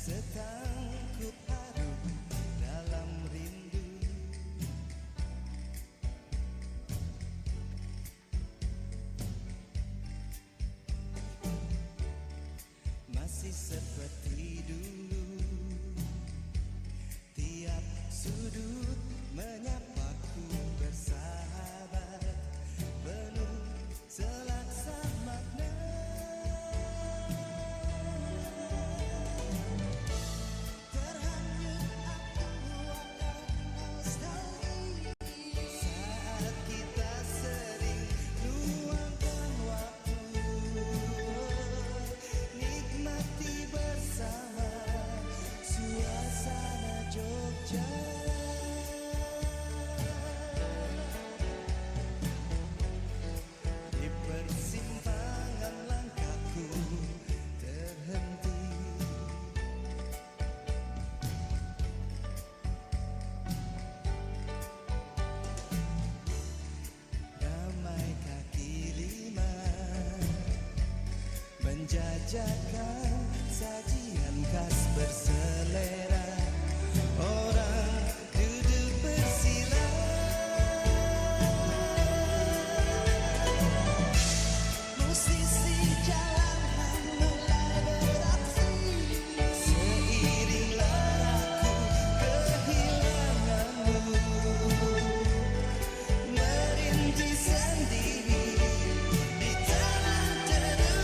Setangkup haru dalam rindu, masih seperti dulu, tiap sudut menyapaku bersahabat, penuh selaksa makna. Menjajakan sajian khas berselera, orang duduk bersila, musisi jalanan mulai beraksi, seiringlah aku kehilanganmu, merintih sendiri di tanah terdekat.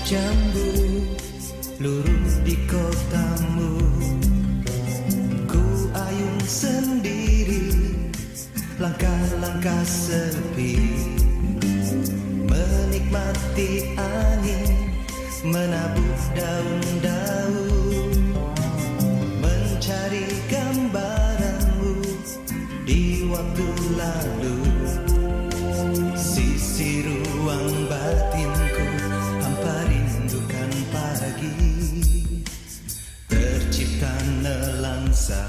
jambu luruh di kotamu. Ku ayun sendiri, langkah-langkah sepi, menikmati angin menabuh daun-daun, mencari gambaranmu di waktu lalu. Sisi ruang batinku hampa rindukan pagi, tercipta nelangsa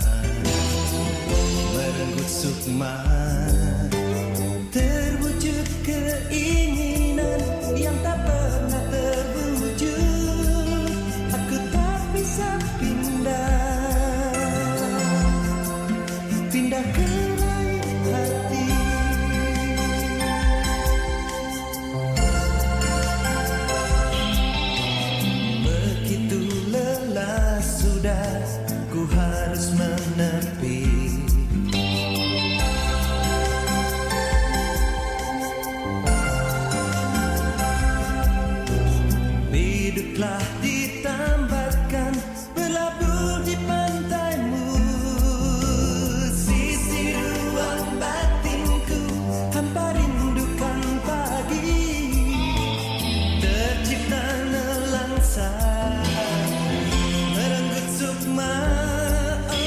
merenggut sukma, terwujud keinginan yang tak pernah terwujud. Aku tak bisa pindah ke lain hati. Begitu lelah sudah, ku harus menepi. Biduklah ditambatkan, berlabuh di pantaimu. Sisi ruang batinku hampa rindukan pagi, tercipta nelangsa merenggut sukma. Oh,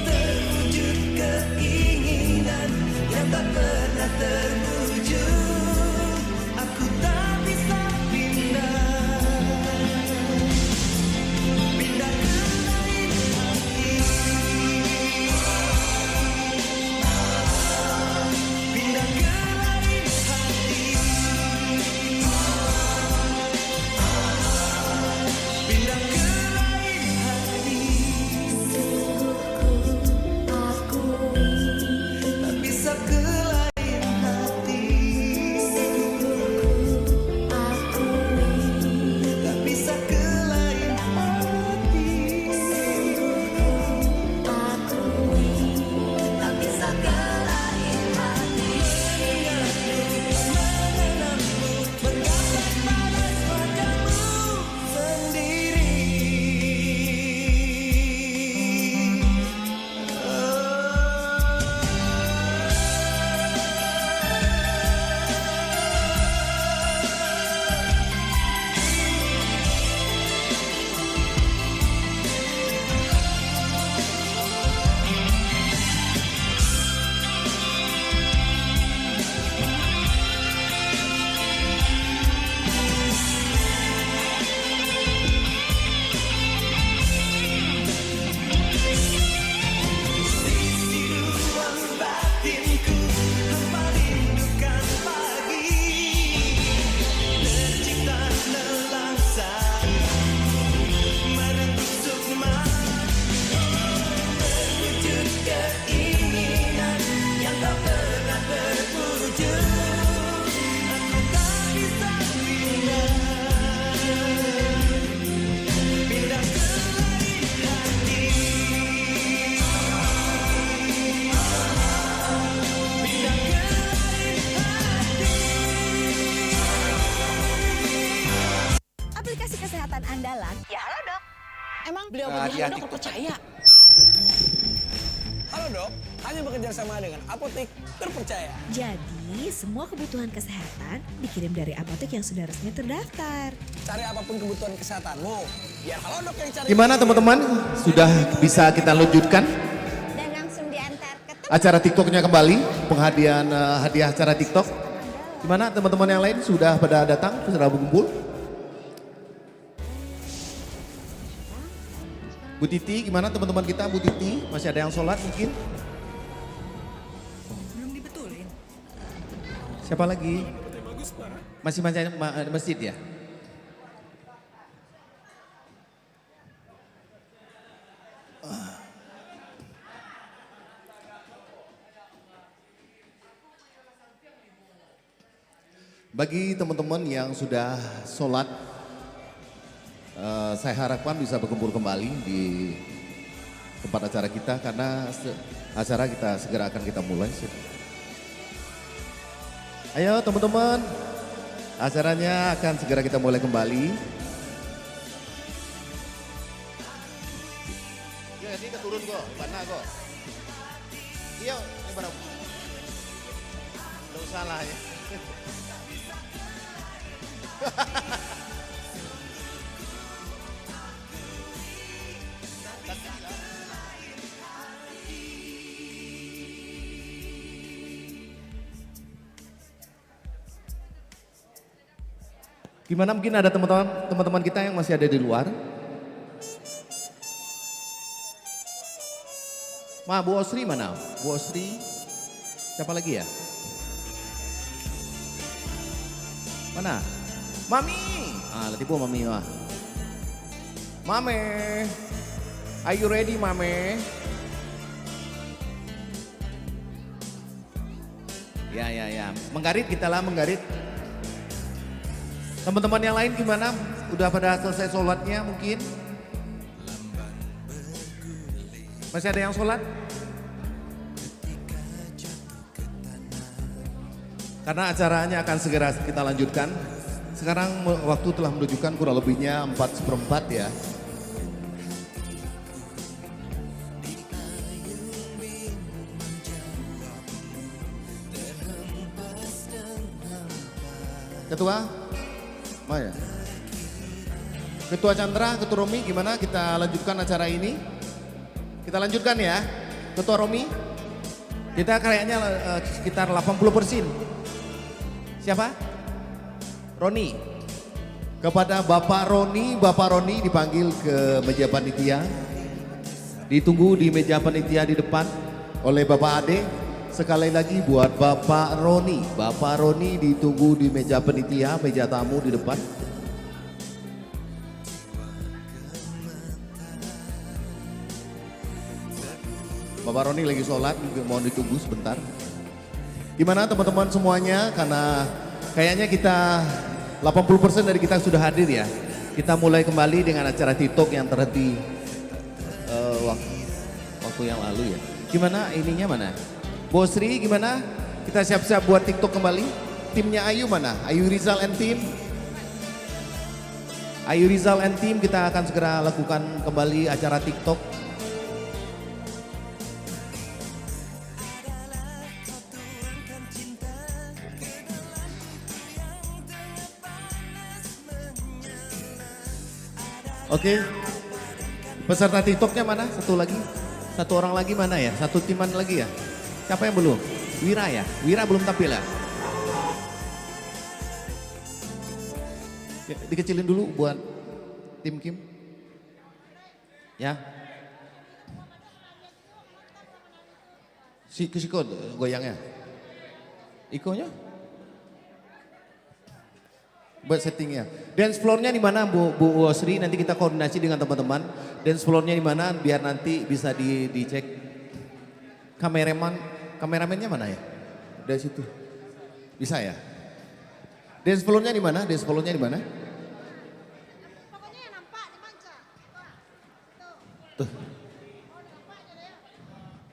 terwujud keinginan yang tak pernah terwujud. Aku tak bisa pindah ke lain hati, pindah ke lain hati, pindah ke lain hati. Tak bisa ke lain hati, tak bisa ke lain hati, tak bisa ke lain hati. Mengenangmu, betapa panas wajahmu sendiri. Sisi ruang batinku hampa rindukan pagi, tercipta nelangsa merenggut sukma. Terwujud keinginan yang tak pernah terwujud. Aku tak bisa pindah ke lain hati, pindah ke lain hati. Aplikasi kesehatan andalan. Ya halo dok. Emang beliau dok percaya? Halo dok, hanya bekerja sama dengan apotek terpercaya. Jadi semua kebutuhan kesehatan dikirim dari apotek yang sudah resmi terdaftar. Cari apapun kebutuhan kesehatanmu, biar halo dok yang cari. Gimana teman-teman? Sudah bisa kita lanjutkan Dan langsung diantar ke tempat. acara TikToknya kembali, penghadian hadiah acara TikTok. Gimana teman-teman yang lain sudah pada datang, sudah berkumpul? Bu Titi, gimana teman-teman kita? Bu Titi, masih ada yang sholat mungkin? Belum dibetulin. Siapa lagi? Masih masjid ya? Bagi teman-teman yang sudah sholat, saya harapkan bisa berkumpul kembali di tempat acara kita karena acara kita segera akan kita mulai. Ayo teman-teman, acaranya akan segera kita mulai kembali. turun kok, mana kok? Iya, ini berapa? Nggak usah lah ya. Gimana mungkin ada teman-teman kita yang masih ada di luar? Bu Osri mana? Bu Osri, siapa lagi ya? Mana? Mami! Nanti Bu Mami mah. Mame, are you ready Mame? Ya. Menggarit kita lah, menggarit. Teman-teman yang lain gimana? Udah pada selesai sholatnya mungkin? Masih ada yang sholat? Karena acaranya akan segera kita lanjutkan. Sekarang waktu telah menunjukkan kurang lebihnya 4/4 ya. Ketua? Maya. Ketua Chandra, Ketua Romi gimana kita lanjutkan acara ini? Kita lanjutkan ya, Ketua Romi. Kita kayaknya sekitar 80%. Siapa? Roni. Kepada Bapak Roni dipanggil ke meja panitia. Ditunggu di meja panitia di depan oleh Bapak Ade. Sekali lagi buat Bapak Roni ditunggu di meja panitia, meja tamu di depan. Bapak Roni lagi sholat, mohon ditunggu sebentar. Gimana teman-teman semuanya, karena kayaknya kita 80% dari kita sudah hadir ya. Kita mulai kembali dengan acara TikTok yang terhenti waktu yang lalu ya. Gimana ininya mana? Bosri gimana? Kita siap-siap buat TikTok kembali. Timnya Ayu mana? Ayu Rizal and Team. Ayu Rizal and Team kita akan segera lakukan kembali acara TikTok. Oke, peserta TikToknya mana? Satu lagi, satu orang lagi mana ya? Satu timan lagi ya? Siapa yang belum? Wira ya? Wira belum tampil ya? Dikecilin dulu buat tim Kim. Ya. Siko goyangnya. Ikonya? Buat settingnya. Dance floor-nya di mana Bu Osri? Nanti kita koordinasi dengan teman-teman. Dance floor-nya di mana biar nanti bisa dicek. Kameramennya mana ya? Dari situ. Bisa ya? Dance floor-nya di mana? Dance floor-nya di mana? Pokoknya yang nampak di manca. Tuh.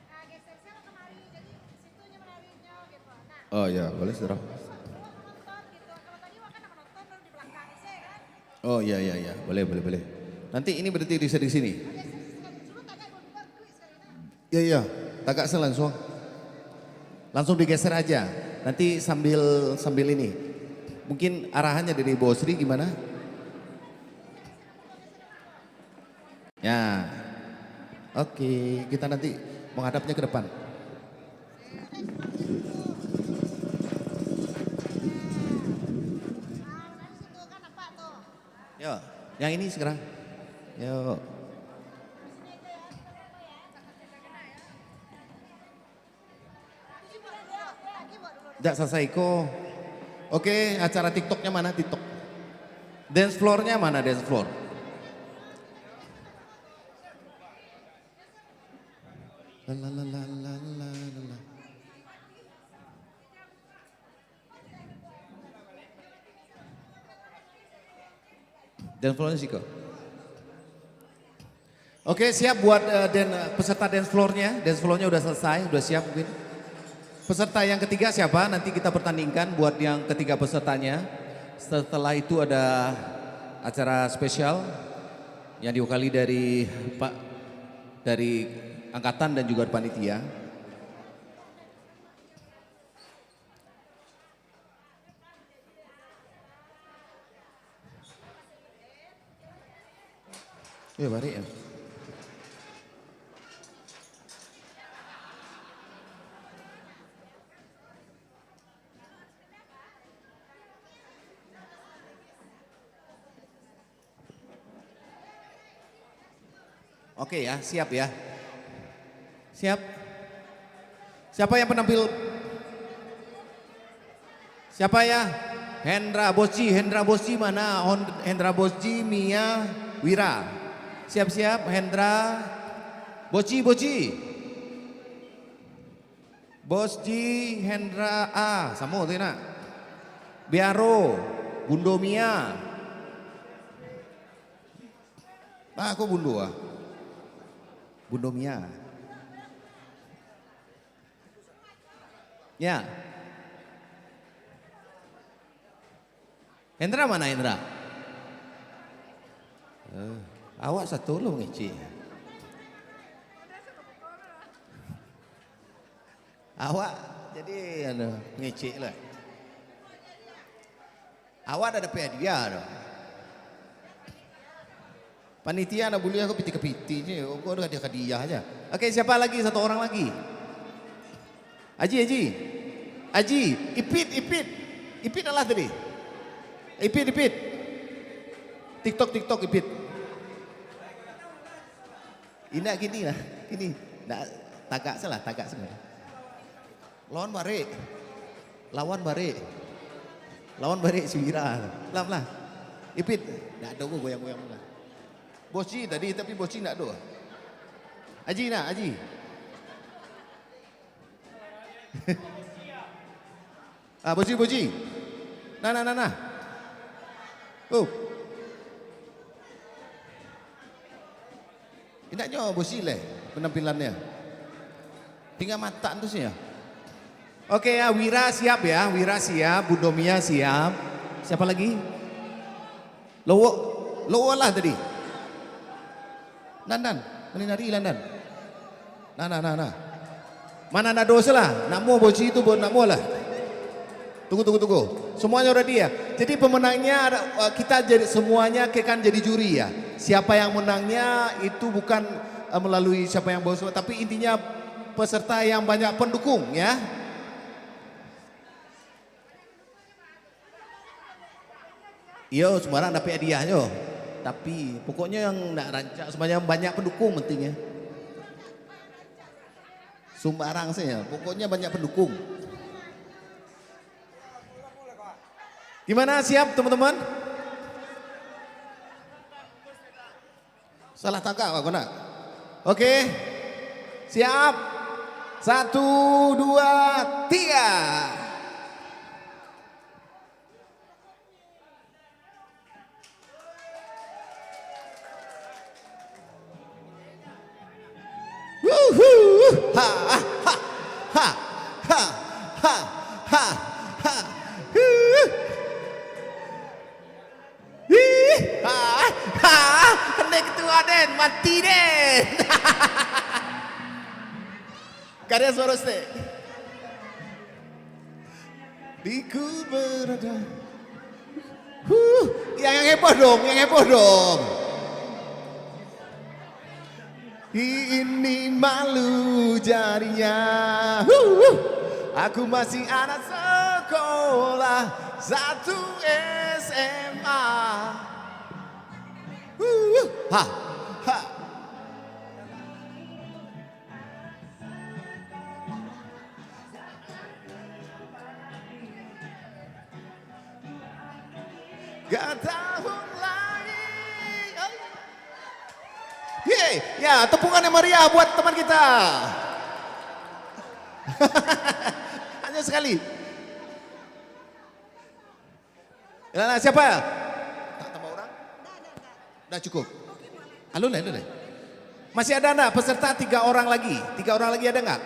Nah, geser sel kemari, jadi situnya menarinya gitu. Nah, Oh ya, boleh saudara. penonton gitu. Kalau tadi kan penonton baru di belakang sih kan. Oh iya, boleh. Nanti ini berarti di sini. Iya, tagak langsung. Langsung digeser aja. Nanti sambil ini. Mungkin arahannya dari Bu Osri gimana? Ya. Oke, kita nanti menghadapnya ke depan. Yo, yang ini sekarang. Yo. Tidak selesai kok. Oke, acara TikToknya mana TikTok? Dance floor-nya mana dance floor? La. Dance floor-nya sih kok. Oke, siap buat peserta dance floor-nya. Dance floor-nya udah selesai, udah siap mungkin. Peserta yang ketiga siapa? Nanti kita pertandingkan buat yang ketiga pesertanya. Setelah itu ada acara spesial yang diwakili dari Pak dari angkatan dan juga panitia. Ya balik ya. Oke ya, siap ya. Siap. Siapa yang penampil? Siapa ya? Hendra Bosji mana? Hendra Bosji, Mia, Wira. Siap-siap, Hendra. Bosji. Bosji, Hendra A. Sama tuh nak. Biaro, Bundo Mia. Aku Bundo ah. Bundo Mia. Ya. Hendra mana Hendra? Awak satu lo ngeci. Awak jadi ngeci lah. Awak ada hadiah dong. Panitia nak boleh aku piti-kepiti je. Aku ada hadiah aja. Oke, siapa lagi? Satu orang lagi. Aji. Ipit adalah tadi. Ipit. TikTok Ipit. Ini gini lah, gini. Tagak salah. Lawan balik si Wira. Lah. Ipit. Nggak ada gue goyang-goyang lah. Bosji tadi tapi Bosji nggak ada. Aji. Bosji. Nah. Oh. Indaknya Bosji lah penampilannya. Tinggal mata tuh sih ya. Oke ya, Wira siap, Budomia siap. Siapa lagi? Lowo lah tadi. Landan, menari Landan. Nah. Mana nak dosa lah, nak mau Bosji itu buat nak mau lah. Tunggu. Semuanya udah dia. Jadi pemenangnya kita jadi semuanya akan jadi juri ya. Siapa yang menangnya itu bukan melalui siapa yang bawa, tapi intinya peserta yang banyak pendukung ya. Iya, sembarang dapat hadiahnya. Tapi pokoknya yang nak rancak semuanya banyak pendukung pentingnya. Sembarang saja, pokoknya banyak pendukung. Gimana, siap teman-teman? Salah tangkap aku nak. Oke, siap. 1, 2, 3. Hendak ketua Den, mati Den. Karya suara ste. Di ku berada. Yang heboh dong. Ini malu jadinya. Aku masih anak sekolah 1 SMA. Ha. Gak tahun lagi. Yeay, ya tepungan yang meriah buat teman kita. Hanya sekali. Nah, siapa? Tak tambah orang? Udah cukup. Alun lah. Masih ada enggak peserta 3 orang lagi? 3 orang lagi ada enggak?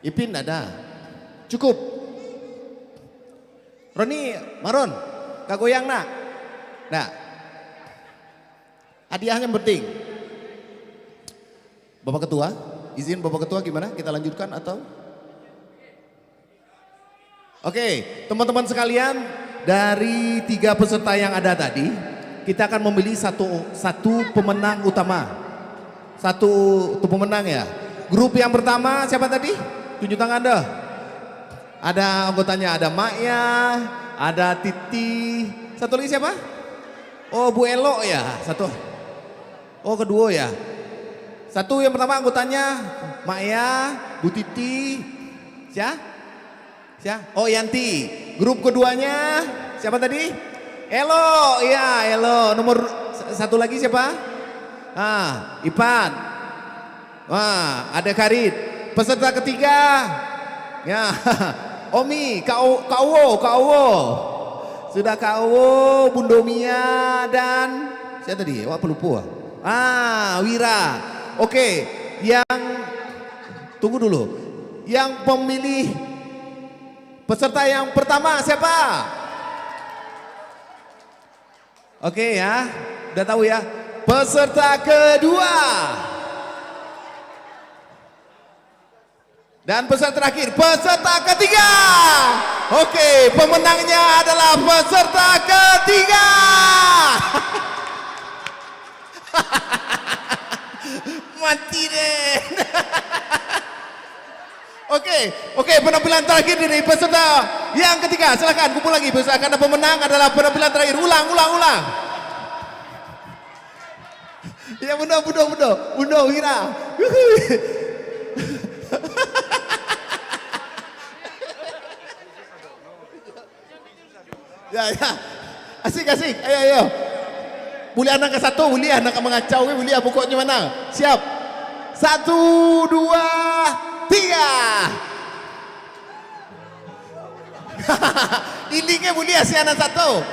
Ipin ada. Cukup. Roni, Maron, kak goyang nak? Nah. Hadiahnya penting. Bapak Ketua, izin Bapak Ketua gimana? Kita lanjutkan atau? Oke, teman-teman sekalian, dari 3 peserta yang ada tadi, kita akan memilih satu pemenang utama. Satu pemenang ya. Grup yang pertama siapa tadi? Tunjuk tangan dah. Ada anggotanya, ada Maya, ada Titi. Satu lagi siapa? Oh, Bu Elo ya, satu. Oh, kedua ya. Satu yang pertama anggotanya Maya, Bu Titi, siapa? Oh, Yanti. Grup keduanya siapa tadi? Elo, iya Elo. Nomor satu lagi siapa? Ipan. Wah, ada Karit. Peserta ketiga, ya, Omi, Kauwo. Sudah Kauwo, Bundomia dan siapa tadi? Wah, pelupa. Wira. Oke, yang tunggu dulu. Yang pemilih peserta yang pertama siapa? Oke ya, udah tahu ya. Peserta kedua. Dan peserta terakhir, peserta ketiga. Oke, pemenangnya adalah peserta ketiga. Mati deh. Oke, penampilan terakhir dari peserta yang ketiga. Silakan kumpul lagi, karena pemenang adalah penampilan terakhir. Ulang. Ya, Bundo, Wira. Ya, asik. Ayo. Boleh anak ke satu, boleh anak mengacau, boleh pokoknya mana? Siap. 1, 2, 3. Ini ke boleh si anak satu.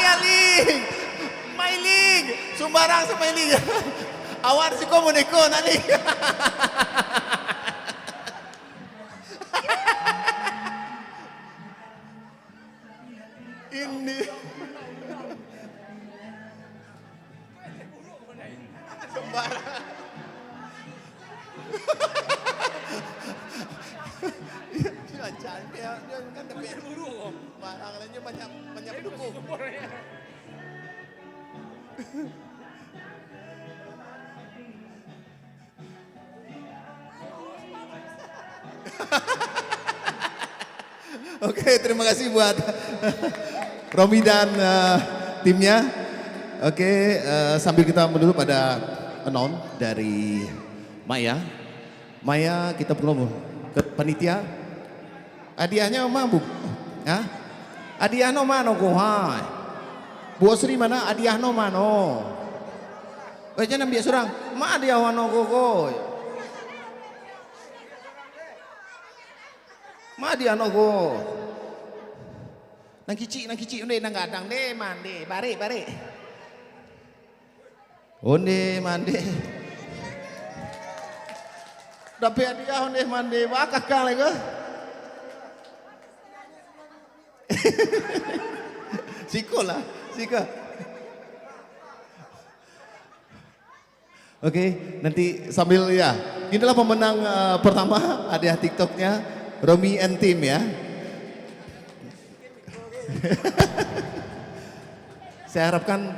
Aling, Mailing, Sumbarang sa Mailing. Awan si komuniko naling. Ini. Sumbarang. Dia kan tapi buru. Barangnya banyak pendukung. Oke, terima kasih buat Romi dan timnya. Oke, sambil kita menunggu pada anon dari Maya. Maya, kita perlu ke panitia. Hadiahnya mana, Bu? Hadiahnya mana kok? Bu Sri mana? Hadiahnya mana? Jangan ambil surang. Ma hadiah mana kok? Ma hadiah mana kok? Nang kicik, onde nang gadang deh, mande, bare. Onde mande. Dapat hadiah onde mande, wah kakak lagi. Siko. Oke, nanti sambil ya. Inilah pemenang pertama hadiah TikToknya Romi and Team ya. Saya harapkan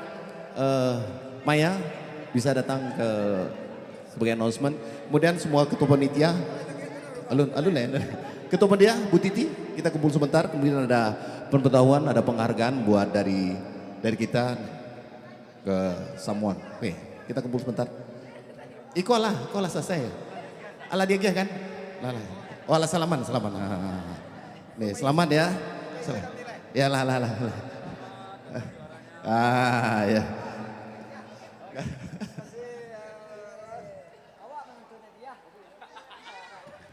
Maya bisa datang ke sebagai announcement. Kemudian semua ketua panitia, alun ya. Ketua panitia Bu Titi, kita kumpul sebentar. Kemudian ada pengetahuan, ada penghargaan buat dari kita ke someone. Oke, kita kumpul sebentar. Iko lah selesai. Ala dia kan? Lah. Oh, ala salaman. Nih, selamat ya. Ya lah. Ya.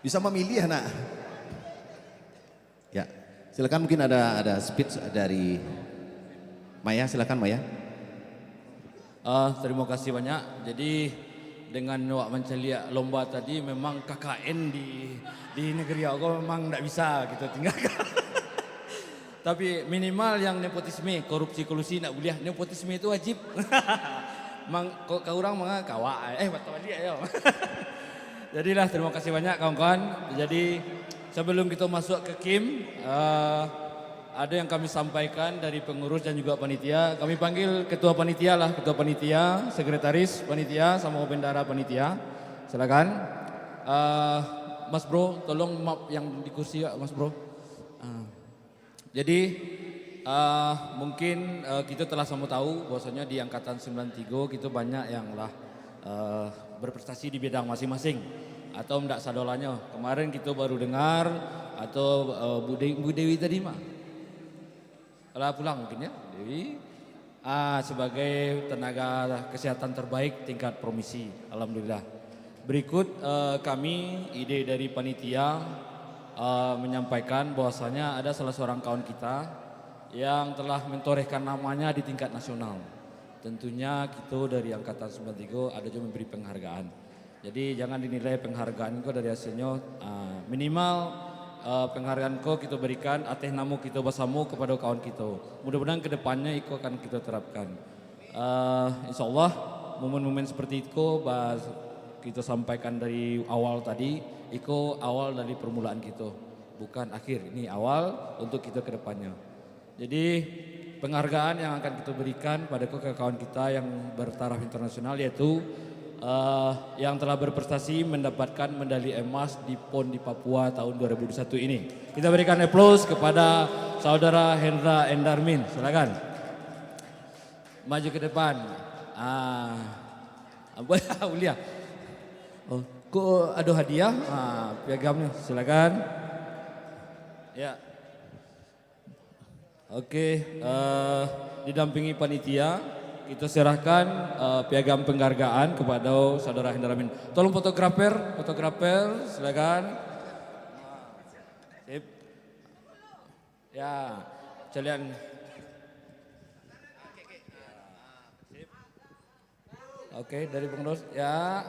Bisa memilih anak. Ya, silakan mungkin ada speech dari Maya, silakan Maya. Terima kasih banyak. Jadi dengan wak menceliak lomba tadi memang KKN di negeri aku memang tidak bisa gitu tinggalkan. Tapi minimal yang nepotisme, korupsi kolusi nak boleh, nepotisme itu wajib. Mang kau orang manga kawa betul dia yo. Jadilah terima kasih banyak kawan-kawan. Jadi sebelum kita masuk ke Kim, ada yang kami sampaikan dari pengurus dan juga panitia. Kami panggil ketua panitia lah, ketua panitia, sekretaris panitia sama bendara panitia. Silakan. Mas Bro, tolong map yang di kursi ya, Mas Bro. Jadi mungkin kita telah sama tahu bahwasanya di angkatan 93 kita banyak yang lah berprestasi di bidang masing-masing atau tidak sadolanya. Kemarin kita baru dengar atau Bu Dewi tadi mah telah pulang mungkin ya Dewi sebagai tenaga kesehatan terbaik tingkat provinsi. Alhamdulillah. Berikut kami ide dari panitia menyampaikan bahwasanya ada salah seorang kawan kita yang telah mentorehkan namanya di tingkat nasional. Tentunya kita dari angkatan 93 ada juga memberi penghargaan. Jadi jangan dinilai penghargaan kau dari hasilnya, minimal penghargaan kau kita berikan atas nama kita bersama kepada kawan kita. Mudah-mudahan kedepannya itu akan kita terapkan. Insya Allah momen-momen seperti itu kita sampaikan dari awal tadi, itu awal dari permulaan kita, bukan akhir. Ini awal untuk kita ke depannya. Jadi penghargaan yang akan kita berikan pada kawan kita yang bertaraf internasional yaitu yang telah berprestasi mendapatkan medali emas di PON di Papua tahun 2021 ini. Kita berikan aplaus kepada saudara Hendra Endarmin. Silakan. Maju ke depan. Ulia. Oh, kok ada hadiah? Piagamnya, silakan. Ya. Oke, didampingi panitia, kita serahkan piagam penghargaan kepada saudara Hendra Amin. Tolong fotografer, silakan. Sip. Ya, kalian. Oke, dari pengurus ya.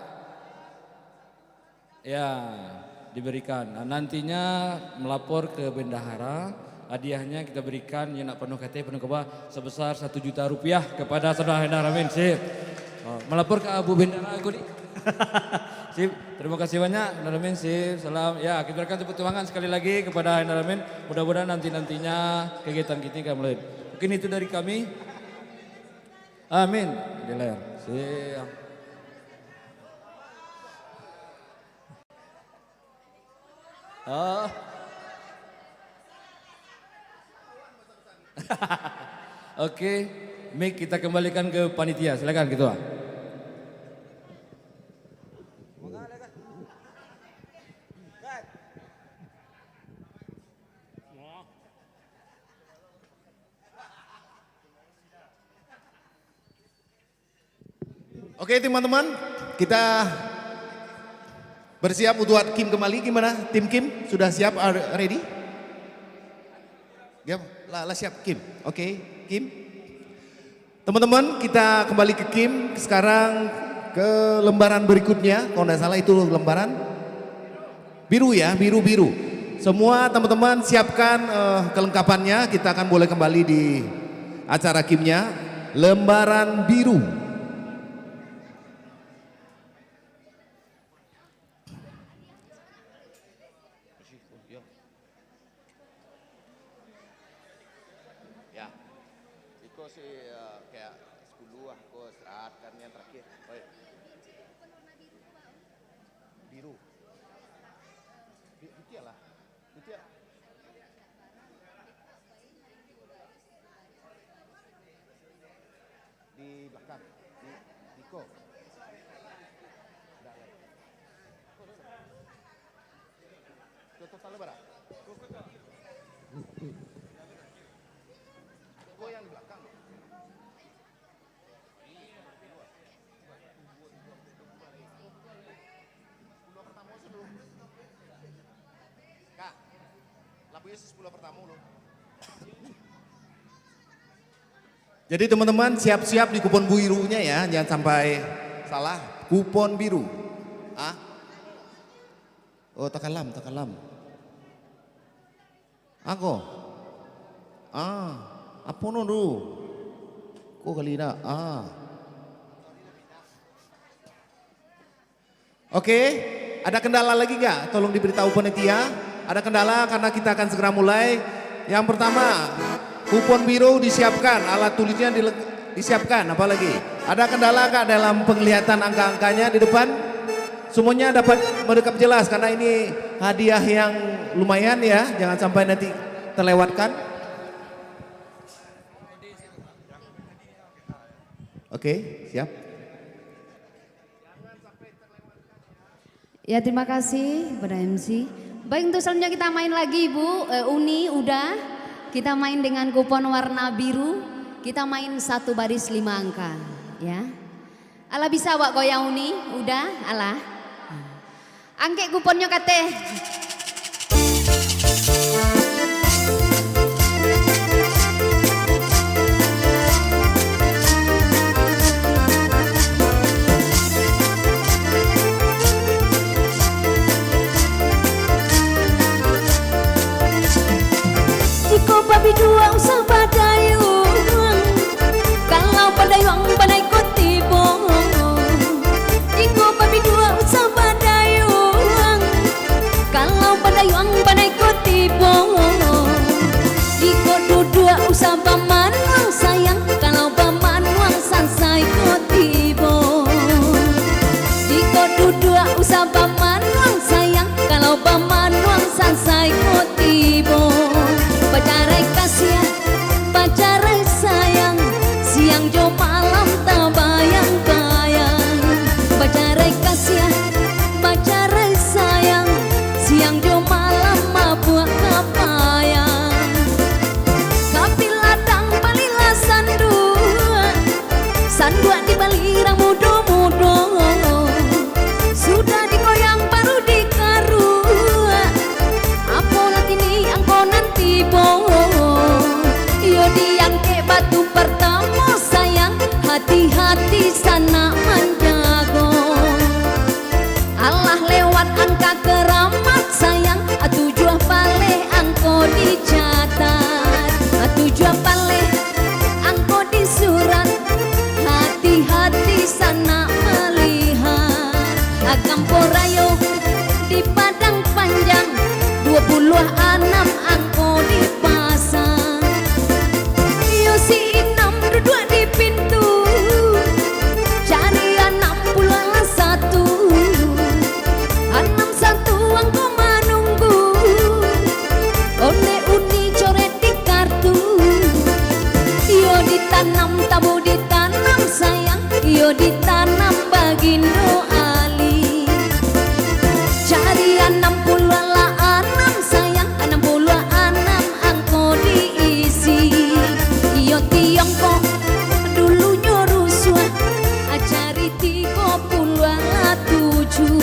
Ya, diberikan. Nah, nantinya melapor ke bendahara, hadiahnya kita berikan yang nak penuh KT penuh kebah sebesar 1 juta rupiah kepada saudara Hendra Amin. Sip. Melapor ke Abu Bendara aku nih. Sip. Terima kasih banyak Hendra Amin. Sip. Salam. Ya, kita berikan tepuk tangan sekali lagi kepada Hendra Amin. Mudah-mudahan nantinya kegiatan kita akan mulai. Mungkin itu dari kami. Amin. Diler. Siap. Oke, mic kita kembalikan ke panitia. Silakan ketua. Oke teman-teman, kita bersiap untuk Kim kembali. Gimana tim Kim? Sudah siap, ready? Ya, lah siap Kim. Oke, Kim. Teman-teman, kita kembali ke Kim. Sekarang ke lembaran berikutnya. Kalau tidak salah itu lembaran biru ya, biru. Semua teman-teman siapkan kelengkapannya. Kita akan boleh kembali di acara Kimnya. Lembaran biru. Di belakang, di Ko. Total lebaran. Ko yang di belakang. Sepuluh pertama sebelum. Kak, lapunya 10 pertama loh. Jadi teman-teman siap-siap di kupon birunya ya, jangan sampai salah. Kupon biru. Ah? Oh, takalam. Ako. Apa dulu? Kok kali dah? Oke, ada kendala lagi nggak? Tolong diberitahu panitia. Ada kendala karena kita akan segera mulai. Yang pertama, kupon biru disiapkan, alat tulisnya disiapkan, apalagi? Ada kendala nggak dalam penglihatan angka-angkanya di depan? Semuanya dapat mendekap jelas karena ini hadiah yang lumayan ya, jangan sampai nanti terlewatkan. Oke, siap. Ya terima kasih pada MC. Baik, untuk selanjutnya kita main lagi Ibu. Uni udah. Kita main dengan kupon warna biru. Kita main 1 baris 5 angka. Ya. Ala bisa wak goyang Uni? Udah? Ala. Angke kuponnya kate. Jika babi dua usah badayung, kalau badayung badai kotibong. Jika babi dua usah badayung, kalau badayung badai kotibong. Jika dua usah pamanuang sayang, kalau pamanuang sansai kotibong. Jika dua usah pamanuang sayang, kalau pamanuang sansai kotibong. Pacarai kasih, pacarai sayang, siang jo malam tak bayang-bayang. Pacarai kasih, pacarai sayang, siang jo malam mabuk kapayang. Kapi ladang balila sandua di balirang mudo-mudo. Sudah digoyang baru dikaru, apalagi nih angko nanti yo diangke batu pertama sayang, hati-hati sana menjago. Allah lewat angka keramat sayang, tujuh pale angko dicatat, tujuh pale angko disurat, hati-hati sana melihat. Agam porayo di padang panjang, 26 angko dipasang. Yo si 6 duduk di pintu, cari 61. 61 angko menunggu, oleh uni coret di kartu. Yo ditanam tabu ditanam sayang, yo ditanam bagindo ali. Cari 66 sayang, 66 angko diisi. Iyo tiongkok dulu nyurusuah, cari 37.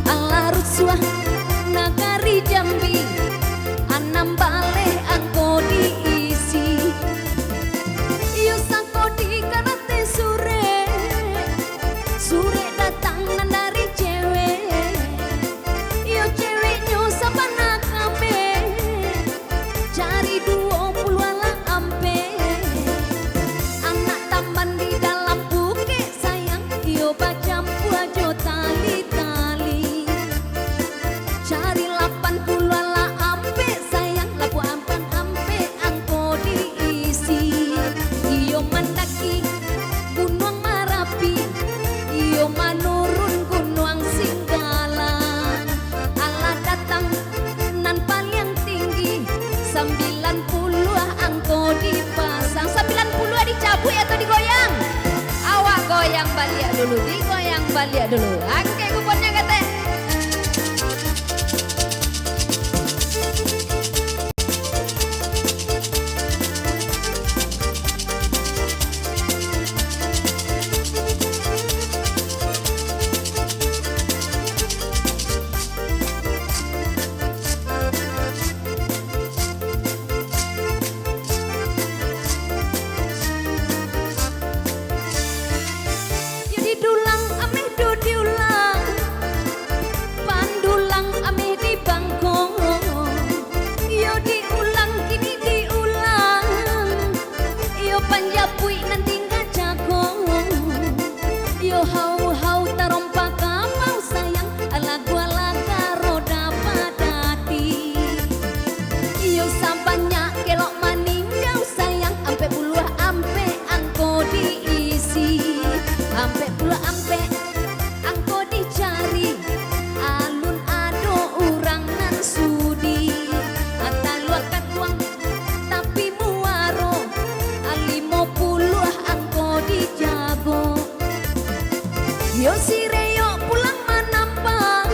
Ala rusuah nagari Jambi, 6 bale angko diisi. Iyo sangko di karate sure, sure datang dari cewek. Iyo ceweknya sabana kabe, cari 20 ala ampe. Anak tamban di dalam buke sayang, iyo baca puajo tali-tali. Cari 80 ala ampe sayang, lapu ampan ampe angko diisi. Iyo mendaki Gunung Marapi, iyo menurun Gunung Singgalang. Ala datang nan paling tinggi, 90 angko dipasang. 90 dicabut atau digoyang? Awak goyang balik dulu, digoyang balik dulu. Angke kuponnya kata. Jadi dulang ameh Ampe pula ampe angko dicari alun ado urang nan sudi ata luakat uang tapi muaro 50 angko dijago yo si Reo pulang manampang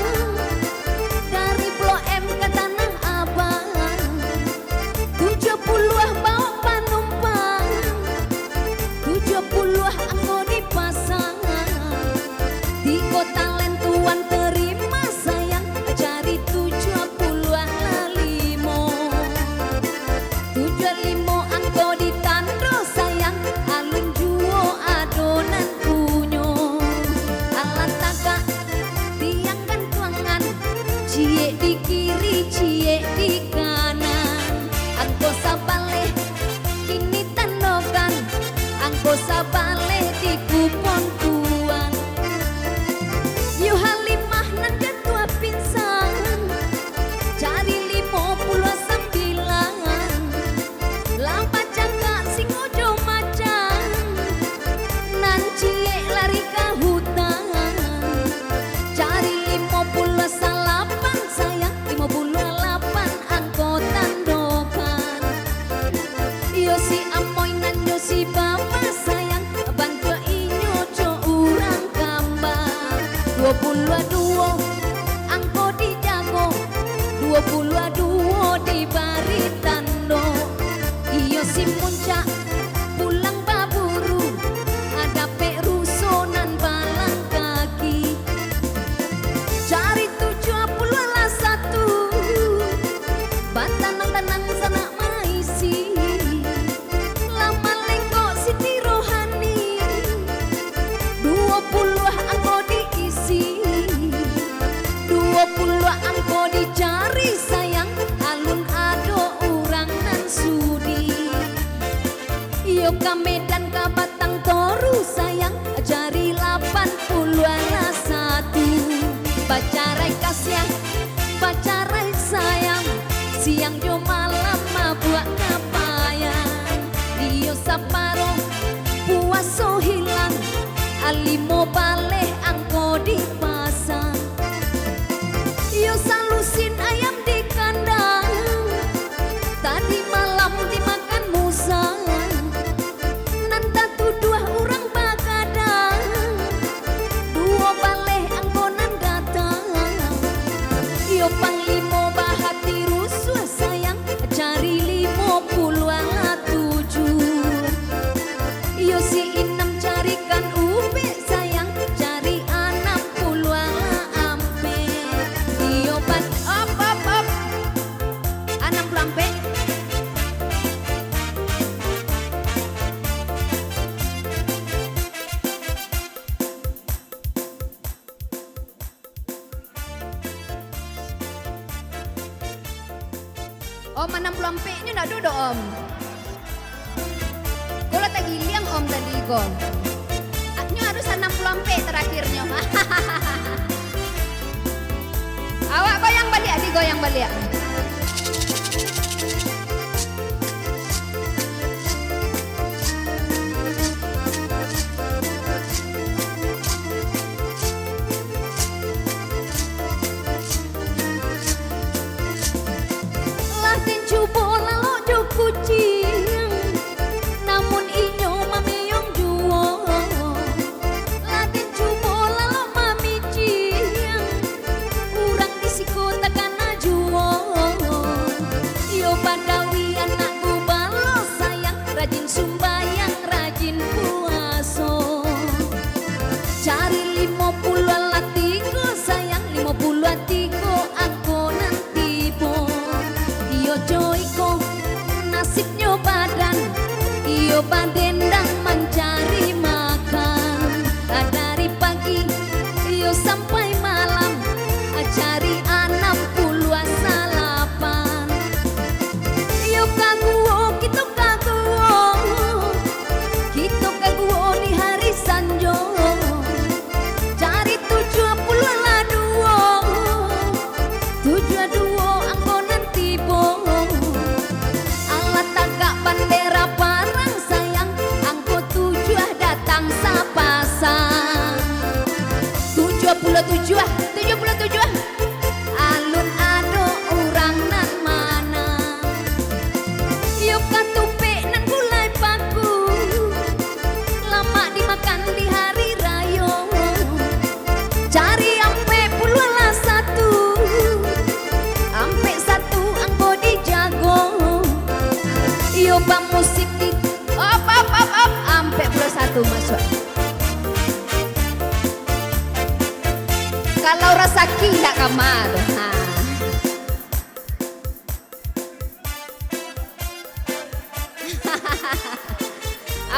dari Blok M ke Tanah Abang 70 bawa panumpang 70 angko dipasang di kota Lentuan terima sayang cari 70 limo 75 angko ditando sayang alun juo adonan punyo alat taka tiang kan tuangan cie di kiri cie di kanan angko sabale kini tandokan angko sabale di kupon tuan yu halimah nan ketua pingsan cari 59 lampa cakak sing ojo macan nan cie lari ke hutan cari 58 sayang 58 angkotan dokan yo si amoy nan yo si bapak sayang bantu inyo co urang kambang 22 angko dijago 22 di baritando iyo si muncak pulang baburu ada pe rusonan balang kaki cari 71 batanang-tanang sana maisi lama lengko Siti Rohani 20 angko diisi 20 angko dicari sayang alun ado urang nan sudi yo ka Medan ka Batang Toru sayang cari 81 pacarai kasihan pacarai sayang siang jo malam mabuk ngapayan iyo saparo puaso hilang alimo baleh angko dipasang iyo salusin ayam di kandang tadi malam dimakan musang nan tatu 2 orang bagadang 2 baleh angko nan datang iyo panglimo bahati rusuh sayang cari 57 iyo si Inem carikan ube sayang cari 60 ampe iyo pas op 60 ampe Om 60 ampe ini ndak duduk om. Kalau tak giliang om tadi kok. Aknya harus 60 ampe terakhirnya. Awak goyang balik, digoyang balik. Latin cubo lalu jo kucing namun inyo mamiyong juo Latin cubo lalu mami cing urang disiko takana juo yo Badawi anakku balo sayang rajin sumbayang rajin puaso cari 50 latiko sayang 50 latiko aku nanti po iyo joiko nasibnya badan iyo bandendang mencari makan dari pagi iyo sampai malam cari 60 salapan iyo kaguo kita kaguo di hari sanjo cari 70 lah duo 72 angko nanti bo alat tagak bandera parang sayang Kalau rasa tidak kamar. Nah.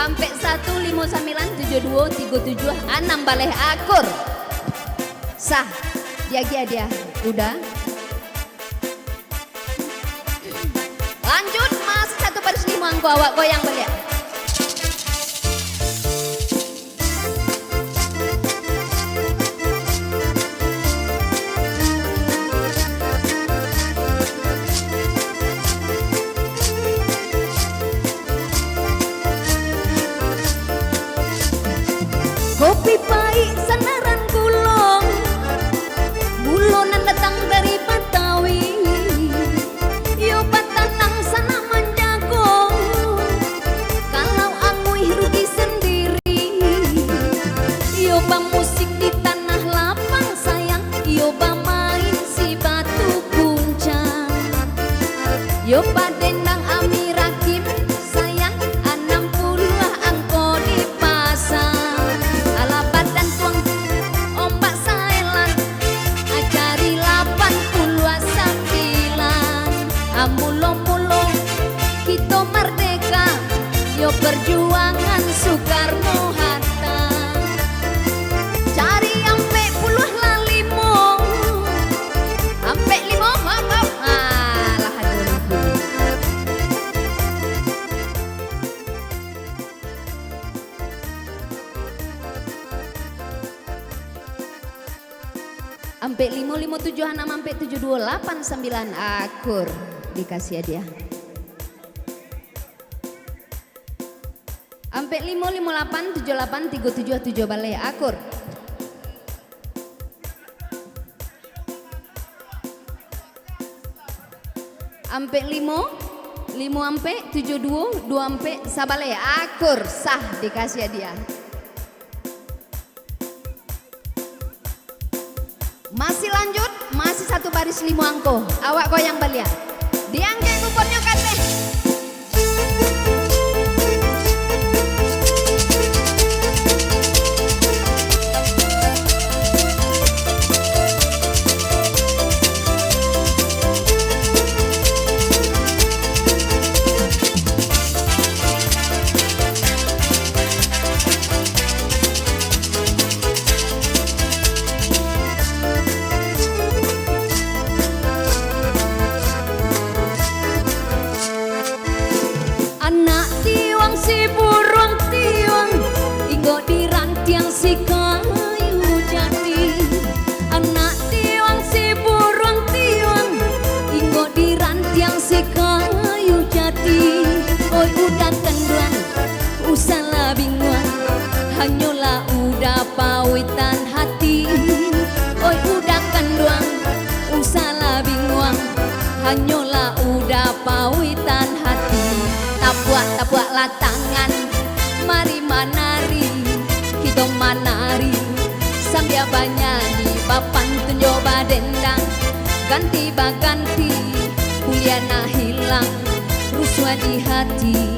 Ampe 1597237 baleh akur. Sah. Dia udah. Lanjut masih 1 baris 5 angko awak goyang balik. Kopi pahit sanaran gulung, bulonan datang dari Betawi. Yo batanang sana manjago, kalau angui rugi sendiri. Yo musik di tanah lapang sayang, yo main si batu puncak. Yo dendang Amirakim sayang, 60 angko dipasang. Ala badan tuang ombak saelan, acari 89. Amulo-mulo kita merdeka, yo perjuangan Soekarno-Hatta. Cari ampe puluh lalimo, ampe 5 maaf. Alah aduh. Ampe 557 ampe 7289 akur dikasih hadiah. Ampe 558783777 balai akur. Ampe 5 ampe 72 2 ampe sabale akur sah dikasih hadiah. Masih lanjut, masih 1 baris 5 angko. Awak goyang balik. Diangkat kuponnya kateh. Anak tiwang si burung tiwang, inggo di rantiang si kayu jati. Anak tiwang si burung tiwang, inggo di rantiang si kayu jati. Oi udah kenduan, usahlah bingung, hanyalah udah pawitan hati. Oi udah kenduan, usahlah bingung, hanyalah udah pawitan hati. Tabuak latangan, mari manari, kita manari sambil banyanyi, papan tunjoba dendang, ganti baganti, kuliah nah hilang, rusuh di hati.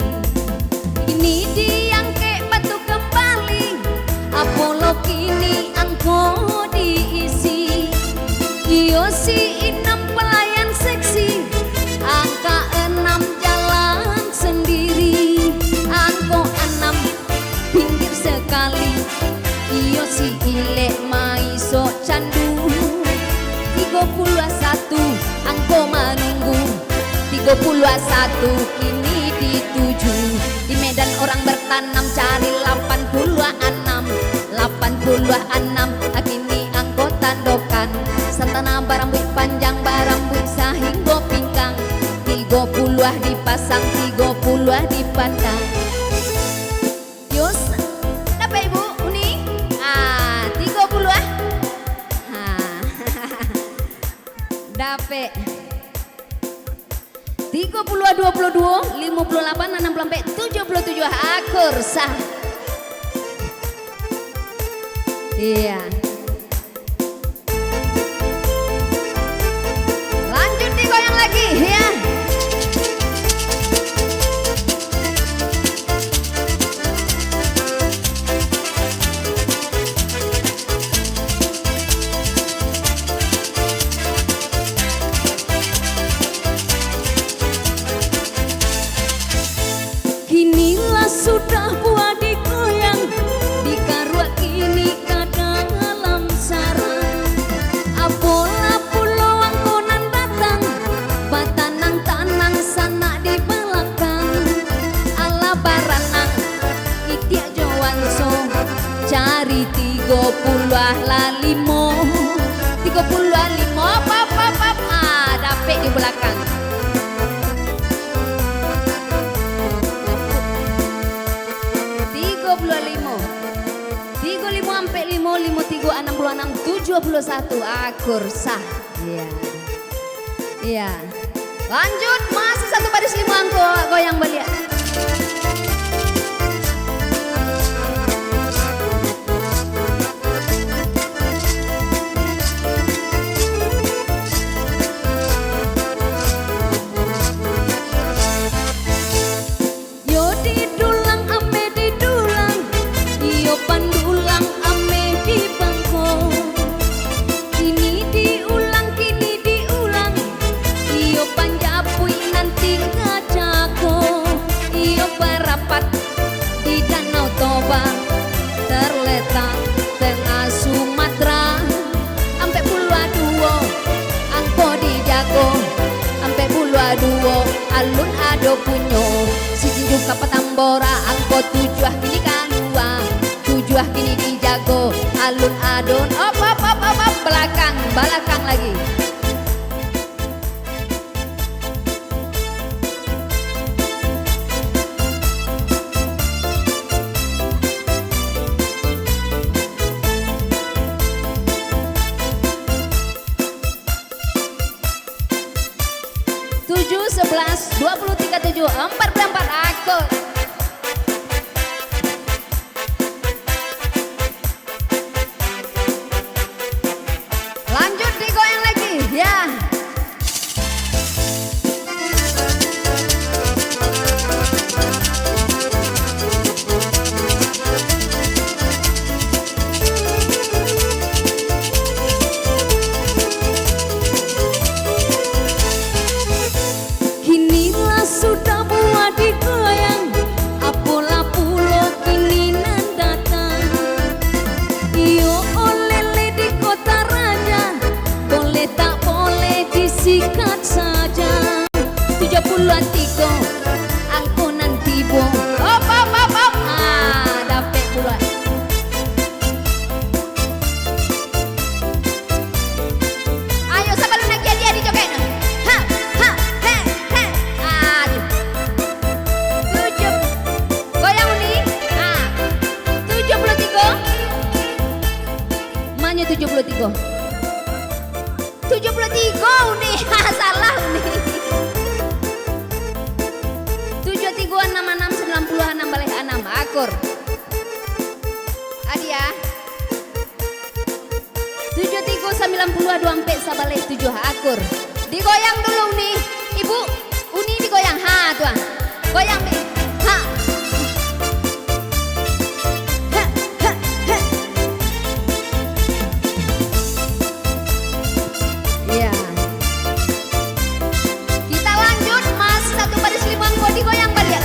Ini diangke batu kembali, Apollo kini angko diisi. Iyo si 6 pelayan seksi, angka 6 jalan sendiri, angko 6 pinggir sekali. Iyo si ilek maiso candu, 31 angko menunggu, 31 kini dituju. Di Medan orang bertanam cari 86, 86 kini angko tandokan. Santana barambut panjang, barambut sahinggo pinggang, 30 dipasang, 30 dipandang. Yus, dapat ibu Uni? 30 dapat 30 22 58 60 77 akur sah. Iya. Lanjut digoyang lagi ya. kini dalam sarang. Apola pulau angkonan datang, batanang tanang sana di belakang. Ala baranang itiak jowanso, cari 35 pap dapet di belakang. 35 sampai 5, 53, 66, 71 akur sah. Iya. Iya. Lanjut masih satu baris 5 angko goyang balik. Yo didulang ame didulang, yo pandulang ame di bangko. Kini diulang, yo panjapui nanti ngajago. Yo berapat di Danau Toba, terletak tengah Sumatera. Ampe Pulau Duo, angko dijago. Ampe Pulau Duo, alun ado punyo. Si Jinju ka Petambora, angko 7 kini kalua. 7 kini dijago, alun adon. Op belakang lagi. Tujuh, 11, 23, 7, 44 akun. Lanjut digoyang lagi, ya. Kinilah sudah buat digoyang, apola pulau kini nan datang. Iyo olele di kota raja, boleh tak boleh disikat saja. 73 angko nanti bo. Op dapet puluhan. Ayo siapa lu nak dia di joget. Ha he. Aduh. 7 goyang uni. 73. Manya 73. 73 uni. Salah uni. 73 66 90 6 balik 6 akur. Adi ya. 73 92 24 sabalik 7 akur. Digoyang dulu nih. Ibu, uni digoyang. Ha tuh. Goyang nih. Ha. Iya. Kita lanjut mas satu baris 5 angko digoyang balik.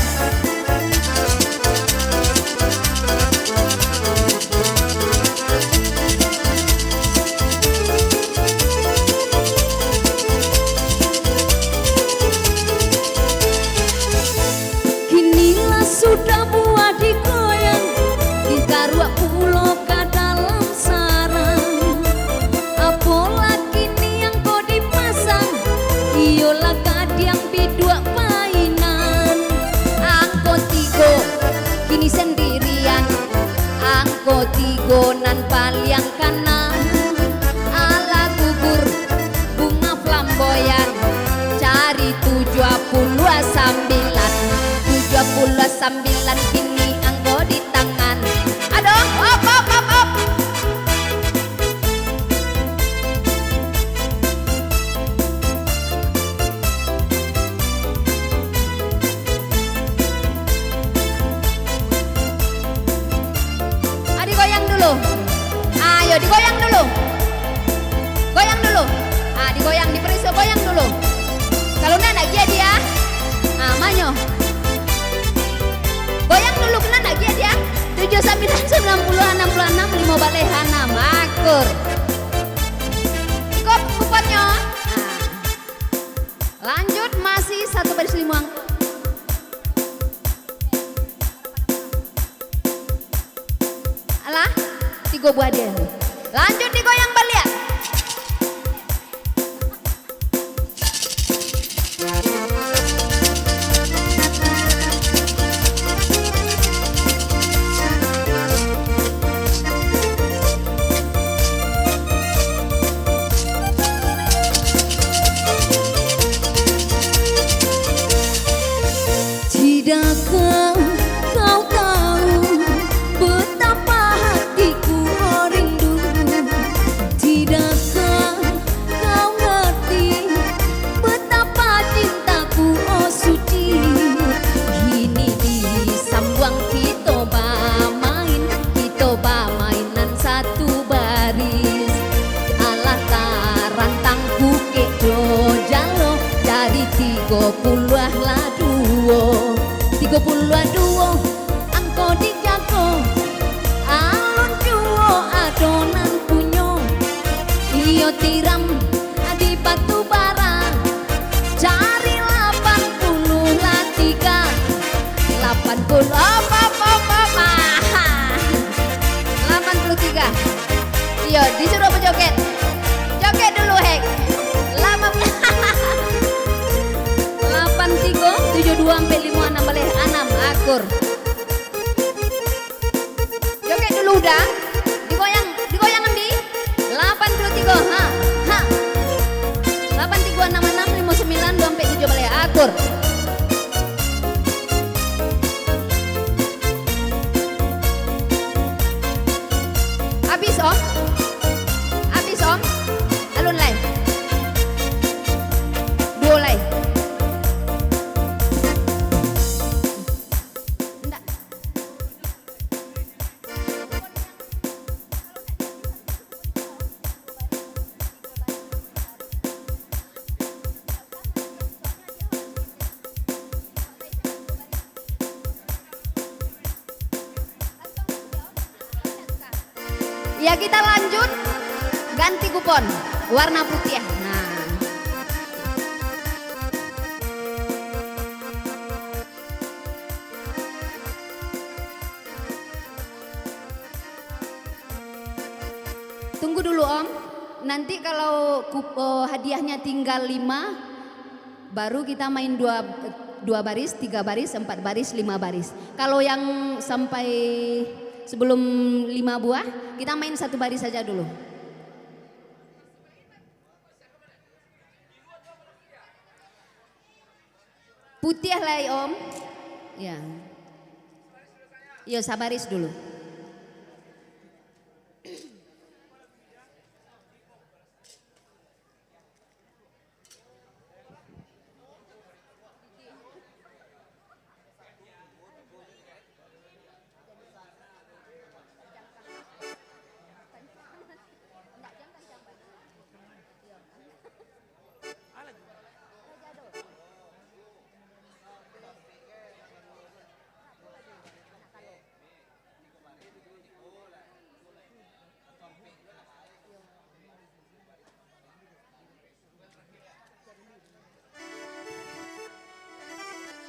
Kinilah sudah buat digoyang, ditaruh pulau ke dalam sarang. Apola kini yang kau dipasang, iyolah kadiang bidua mainan. Angko 3 kini sendirian, angko 3 nan paliang kanan. Ala gugur bunga flamboyan, cari 79 kini angko di tangan. Aduh, op. Adi goyang dulu. Ayo digoyang dulu. Goyang dulu. Digoyang di periso goyang dulu. Kalau nak dia. Manyo. Goyang dulu kena nak dia. 79 66 limo balik Hana makur. Ikut kuponnya. Nah. Lanjut masih satu baris lima. Alah, 3 buah dia. Lanjut digoyang balik. Tidakkah kau tahu betapa hatiku rindu? Tidakkah kau ngerti betapa cintaku suci? Kini di Sambuang kita mainan satu baris. Alah rantang bukit do jalo dari 30 lah duo. 32 angko dijago alun duo adonan punyo iyo tiram di batu bara cari 80 latika 80 83 iyo disuruh pejoget joget dulu hek 83 72 sampai 56 balik 6 akur. Joget dulu udah. Digoyang endi? 83 ha. 83 66 59 2 sampai 7 balik akur. Habis om. Alun lain. Duo lain. Ya kita lanjut ganti kupon warna putih. Nah. Tunggu dulu om. Nanti kalau hadiahnya tinggal 5 baru kita main 2 baris, 3 baris, 4 baris, 5 baris. Kalau yang sampai sebelum 5 buah, kita main 1 baris saja dulu. Putih lah om. Ya. Iya sabaris dulu.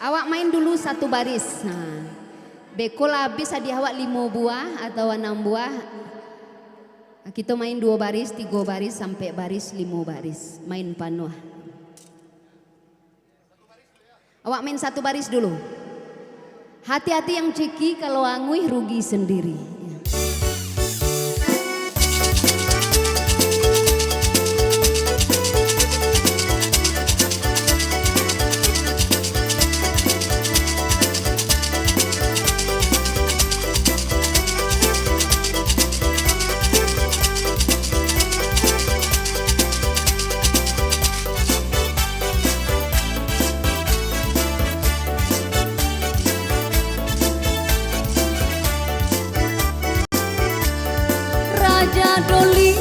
Awak main dulu 1 baris. Nah, bekol habis hadiah awak 5 buah atau 6 buah. Kita main 2 baris, 3 baris sampai baris 5 baris. Main panuh. Awak main 1 baris dulu. Hati-hati yang ceki kalau angui rugi sendiri. Raja Doli,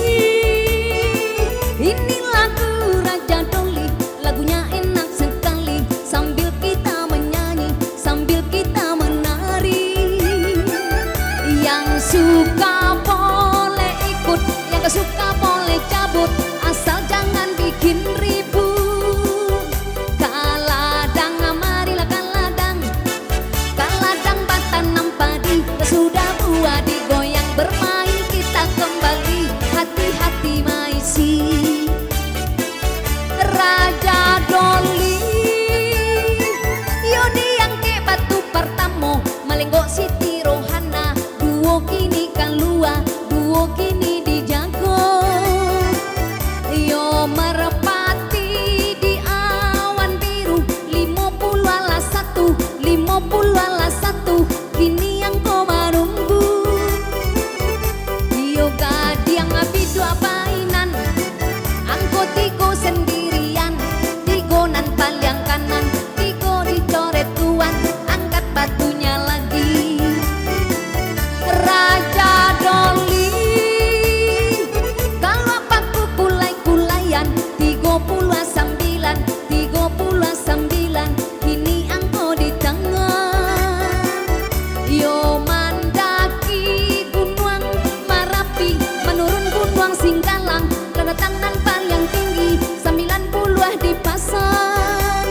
ini lagu Raja Doli, lagunya enak sekali sambil kita menyanyi, sambil kita menari. ruang Singkalang, kedatangan paling tinggi 90 dipasang.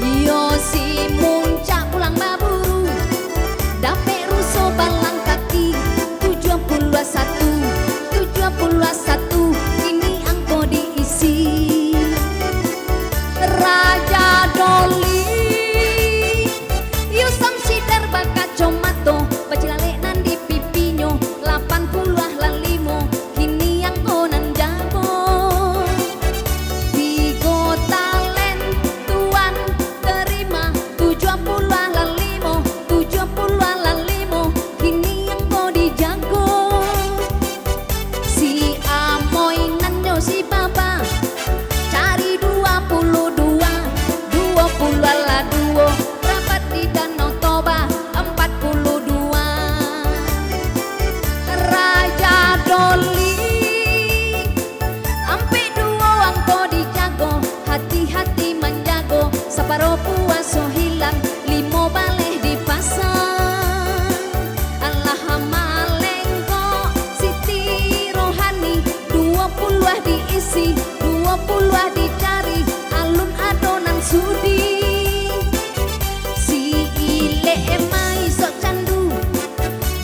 Yo si muncak pulang baburu, dapet ruso balang kaki 71 ini angko diisi. Raja Doli Yusam Sidar baka comato Bacilale nan di pipinyo 80 lalimo kini yang konan jago. Tigo talent tuan terima 70 lalimo kini yang ko dijago. Si Amoy nanyo si Baba cari 22 ala duo rapat di Danau Toba 42. Raja Doli ampe duo angko dijago, hati-hati menjago separo puaso hilang 5 baleh dipasang. Allah malengko Siti Rohani 20 diisi 20 dicari alun adonan sudi. Si Ile Emai sok candu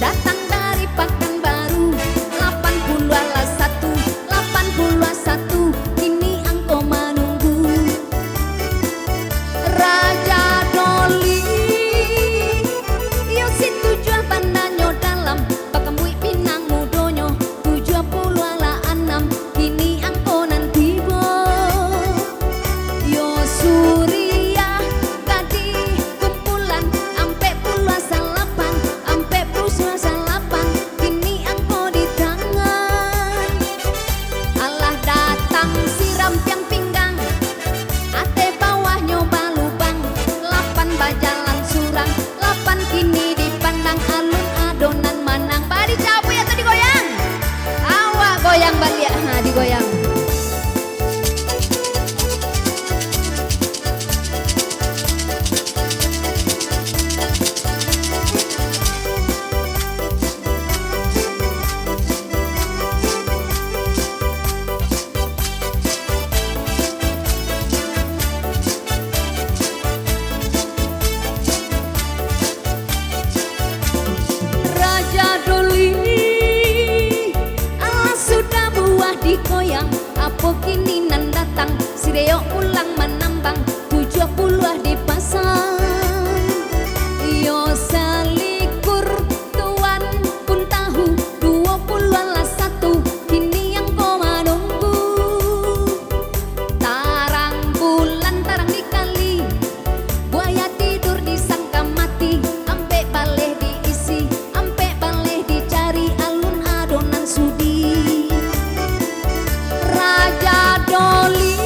datang dari Pekanbaru 81 kini angko menunggu. Raja Doli yo si 7 bandanyo dalam Pakambui Pinang mudonyo 70 ala 6 kini angko nanti bo. Yo Surya Gadi kumpulan ampe puluh salapan kini angko di tangan. Allah datang siram piang pinggang ate bawah nyoba lubang 8 bajalan surang 8 kini dipandang alun adonan manang. Badi capu ya tuh digoyang awak goyang balik digoyang. Raja Doli Allah sudah buah dikoyang apa kini nan datang si Deo pulang menambang 70 dipasang. Yo selikur tuan pun tahu 20 ala 1 kini yang kau menunggu. Tarang bulan tarang dikali buaya tidur disangka mati ampe baleh diisi ampe baleh dicari alun adonan sudi. Raja Doli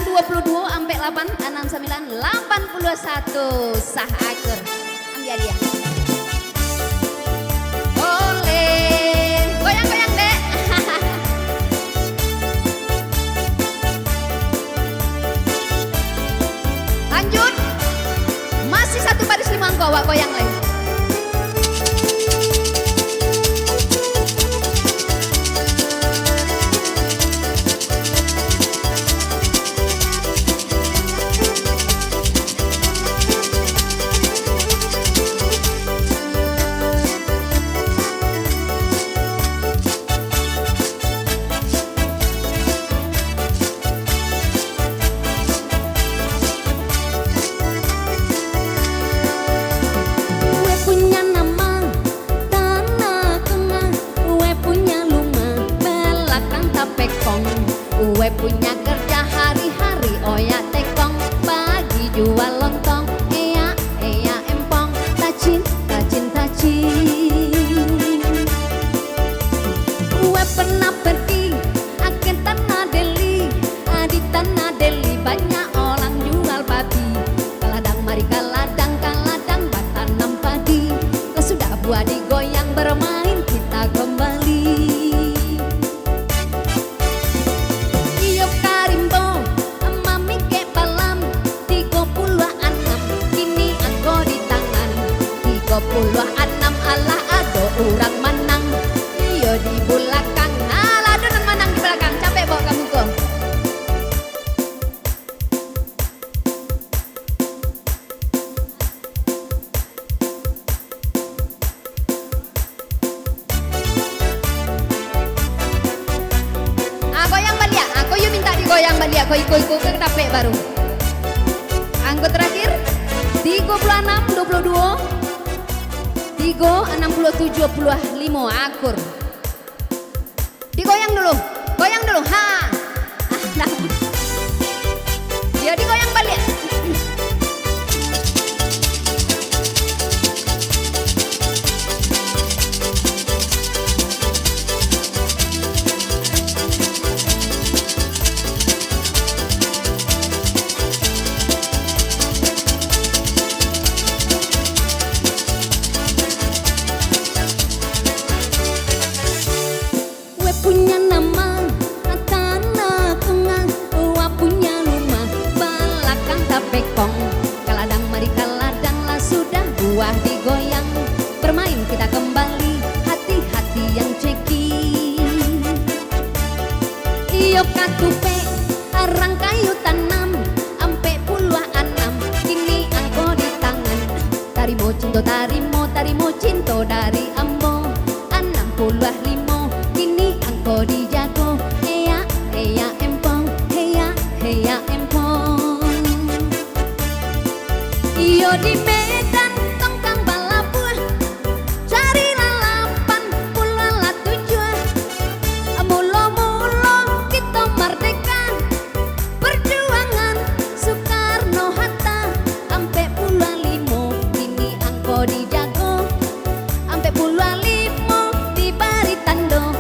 22 sampai 8, 69, 81 sah akur. Ambil dia. Oleh, goyang-goyang dek. Lanjut, masih 1 baris 5 angka, wak goyang lagi. Gue punya kerja hari-hari, oya tekong, pagi jual lontong, eya empong, tacin. Gue pernah pergi ke Tanah Deli, di Tanah Deli banyak orang jual babi. Kaladang mari kaladang batanam padi, kalau sudah buah digoyang bermain kita kembali. Puluh enam Allah ado urang menang, iyo di belakang, alah adonan menang di belakang, capek bawa kamu kok. Goyang balik, aku yuk minta digoyang balik, aku ikut ke capek baru. Angka terakhir 36, 22 Tigo 60 75 akur. Digoyang dulu, ha. Nah. Dia digoyang balik. Punya nama tanah kengang, wah punya rumah belakang tapekong. Kaladang mari kaladang lah sudah buah digoyang, bermain kita kembali, hati-hati yang ceki. Iyo katupe arang kayu tanam, ampe puluh enam, kini angko di tangan. Tarimo cinto dari ambo, 65 di jago, eya empong, heya empong. Iyo di Medan tongkang balabuah, cari lalapan pulala tujuan. Mulo-mulo kita merdeka, perjuangan Soekarno Hatta. Ampe puluh limo, kini angko di jago, ampe puluh limo di Baritando.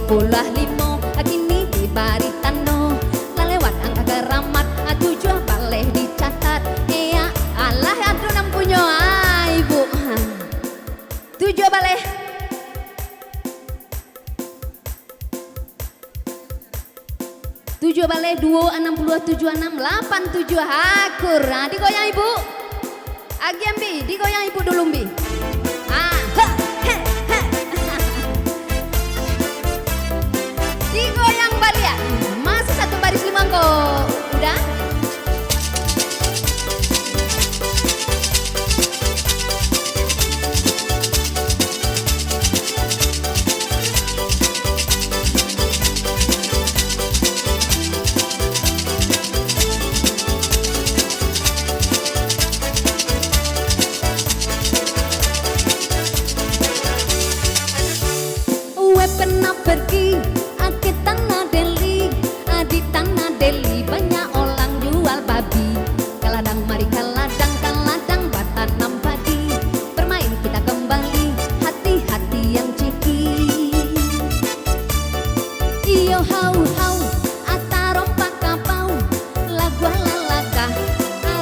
Puluh limo, kini di Baritano, lewat angka keramat, tujuh baleh dicatat, eya Allah aduh nampunyo ibu, tujuh baleh. Tujuh baleh 2, 60, 76, 87 akur. Nah, digoyang ibu, Agiambi, digoyang ibu dulu mbi. Digoyang balia, masih 1 baris 5 kok, udah? pergi ke Tanah Deli. Di Tanah Deli banyak orang jual babi. Kaladang mari kaladang, kaladang batanam padi. Bermain kita kembali, hati-hati yang ciki. Iyo hau hau, atarompa kapau, lagu lalaka,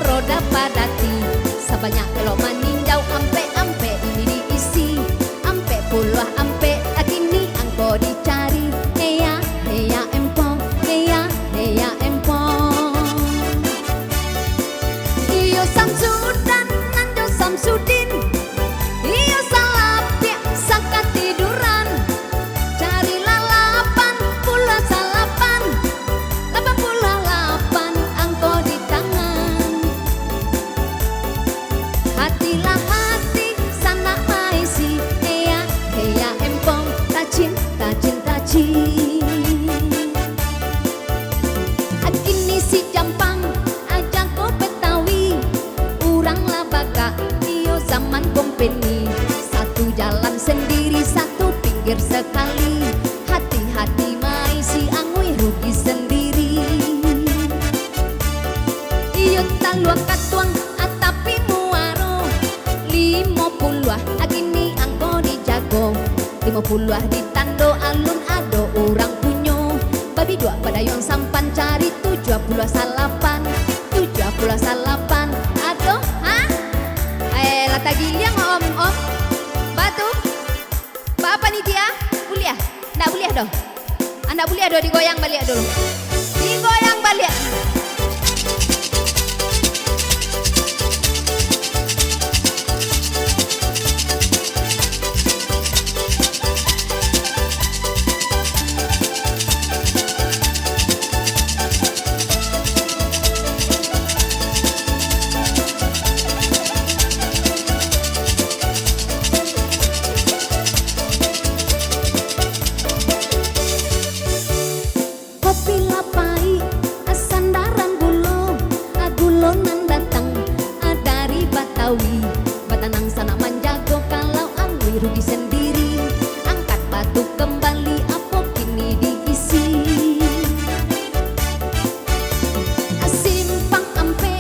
roda padati. Sebanyak elok maninjau, ampe ini diisi, ampe puluh ampe, kini angko dicari. Heya heya empong, heya heya empong. Iyo Samsudan, nanjo Samsudin, iyo salapia, saka tiduran. Cari lalapan, pula salapan, 88 angko di tangan. Hatilah hati, sana maisi, heya heya empong, tacin tacin tacin. Kini si Jampang, ajak ko Betawi, urang labaga, iyo zaman company. Satu jalan sendiri, satu pinggir sekali. Hati-hati maisi, angui rugi sendiri. Iyo talua katuang, tapi muaro 50 agini angko dijago. 50 di tando alun ado orang punyo. Babi dua badayong sampan cari 78. 78 aduh ha? Lata giliang om batu Pak panitia kuliah ndak boleh doh. Anda boleh doh digoyang balik dulu. Digoyang balik. Kopi lapai, sandaran gulonan datang dari Batawi. Batanang sana manjago, kalau angui rugi sendiri. Angkat batu kembali, apa kini diisi. Simpang ampe,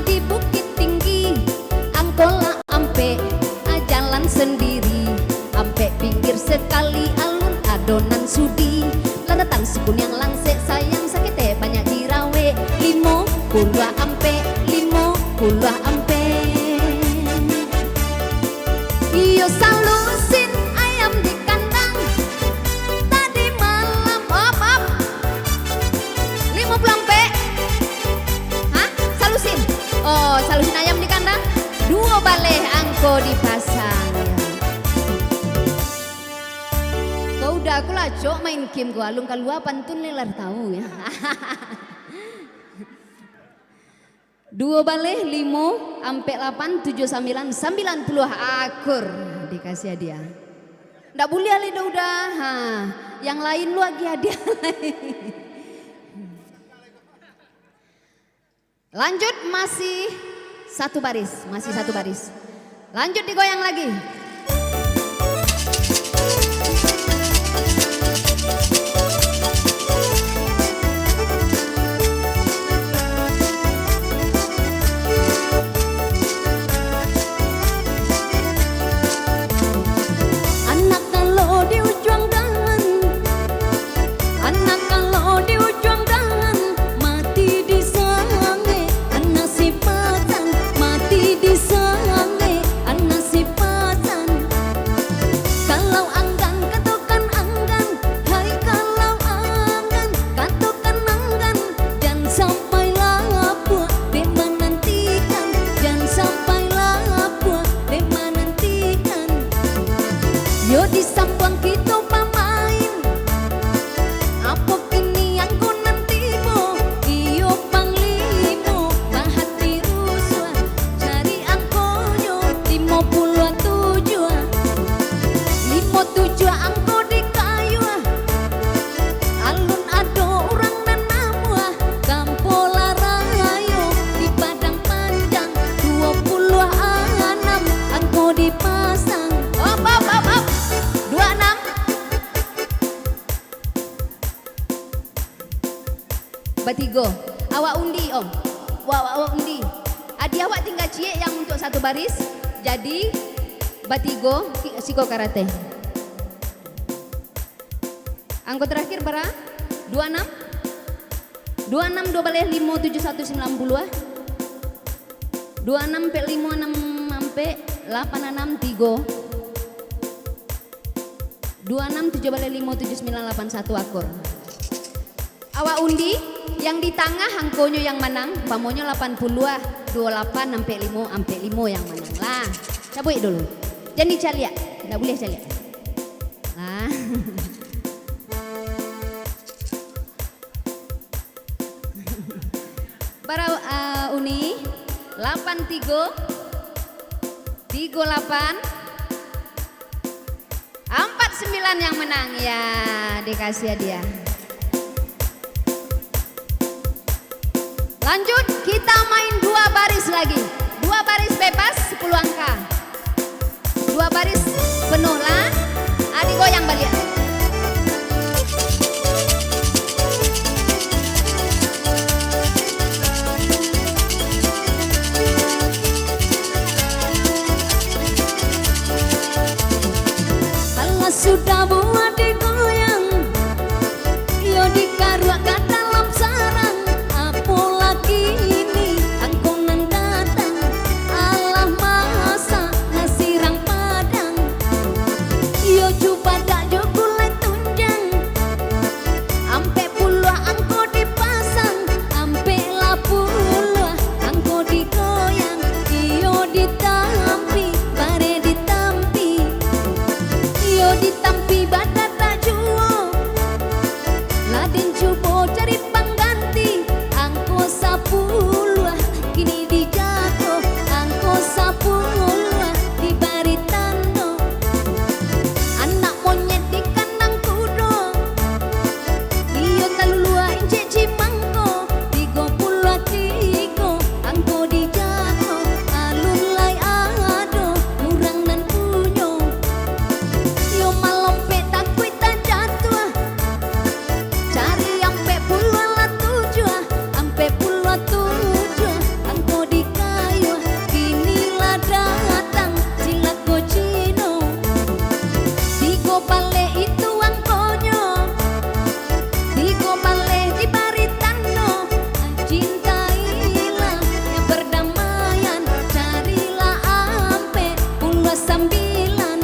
di bukit tinggi. Angkola ampe, jalan sendiri. Ampe pinggir sekali, alun adonan sudi. Datang sekun yang langsek, sayang sakit banyak dirawe. 50 ampe, 50 ampe. Iyo salusin ayam di kandang tadi malam. Op 50 ampe. Hah? Salusin? Oh, salusin ayam di kandang. 2 baleh angko dipasang. Kau udah aku lah cok main game gua alung kalua pantun lelar tahu ya. 2 baleh 5 ampe 8 7 9 90 akur dikasih hadiah. Ndak boleh ali udah. Ha, yang lain lu lagi hadiah lain. Lanjut masih satu baris. Lanjut digoyang lagi. Yo di sampuang kita pamain, apa kini yang ku nanti mo? Iyo panglimo, bahati rusua, cari angkonyo 57. 57 angko di kayu, alun ado orang dan namua, kampola rayo di padang panjang 26 angko dipasang. Op 26 Batigo. Awak undi om. Awak undi. Adi awak tinggal cie yang untuk satu baris. Jadi Batigo Siko Karate. Angko terakhir berapa? 26. 26 2 balik 5 7 1 90 26 sampai 5 6 sampai 8 6 3 26 7 balik 5 7 9 8 1 akur. Awak undi yang di tengah angkonya yang menang, pamonyo 80 28 sampai 5 sampai 5 yang menang lah. Cabut dulu. Jangan dicaliak, enggak boleh caliak. Lah. Para uni 83 38 49 yang menang ya, dikasih hadiah. Lanjut kita main 2 baris lagi. 2 baris bebas 10 angka. 2 baris penuh lah. Adik goyang balik. Sudah buat digoyang, yo dikaruak ke dalam sarang. Apalagi ini angkonan datang, alah masa nasi rang padang. Yo coba dak jo gulai tunjang, ampe puluh angko dipasang, ampe lah puluh angko digoyang. Yo ditampi, bare ditampi. Yo ditampi badat tak juo, laden coba cari pengganti. Angko 10 kini dijatuh, angko 10 dibari tando. Anak monyet di kandang kudo, iyo talulua injek cimangko. 33 angko dijatuh, alun lai ado murang nan punyo. Yo malompe takut tak jatuh, cari ampe puluh lah 7, ampe puluh 7, angko di kayu, kini lah datang silat kocino. Tigo bale itu angkonyo, tigo bale di baritano. Cintailah yang berdamaian, carilah ampe puluh 9.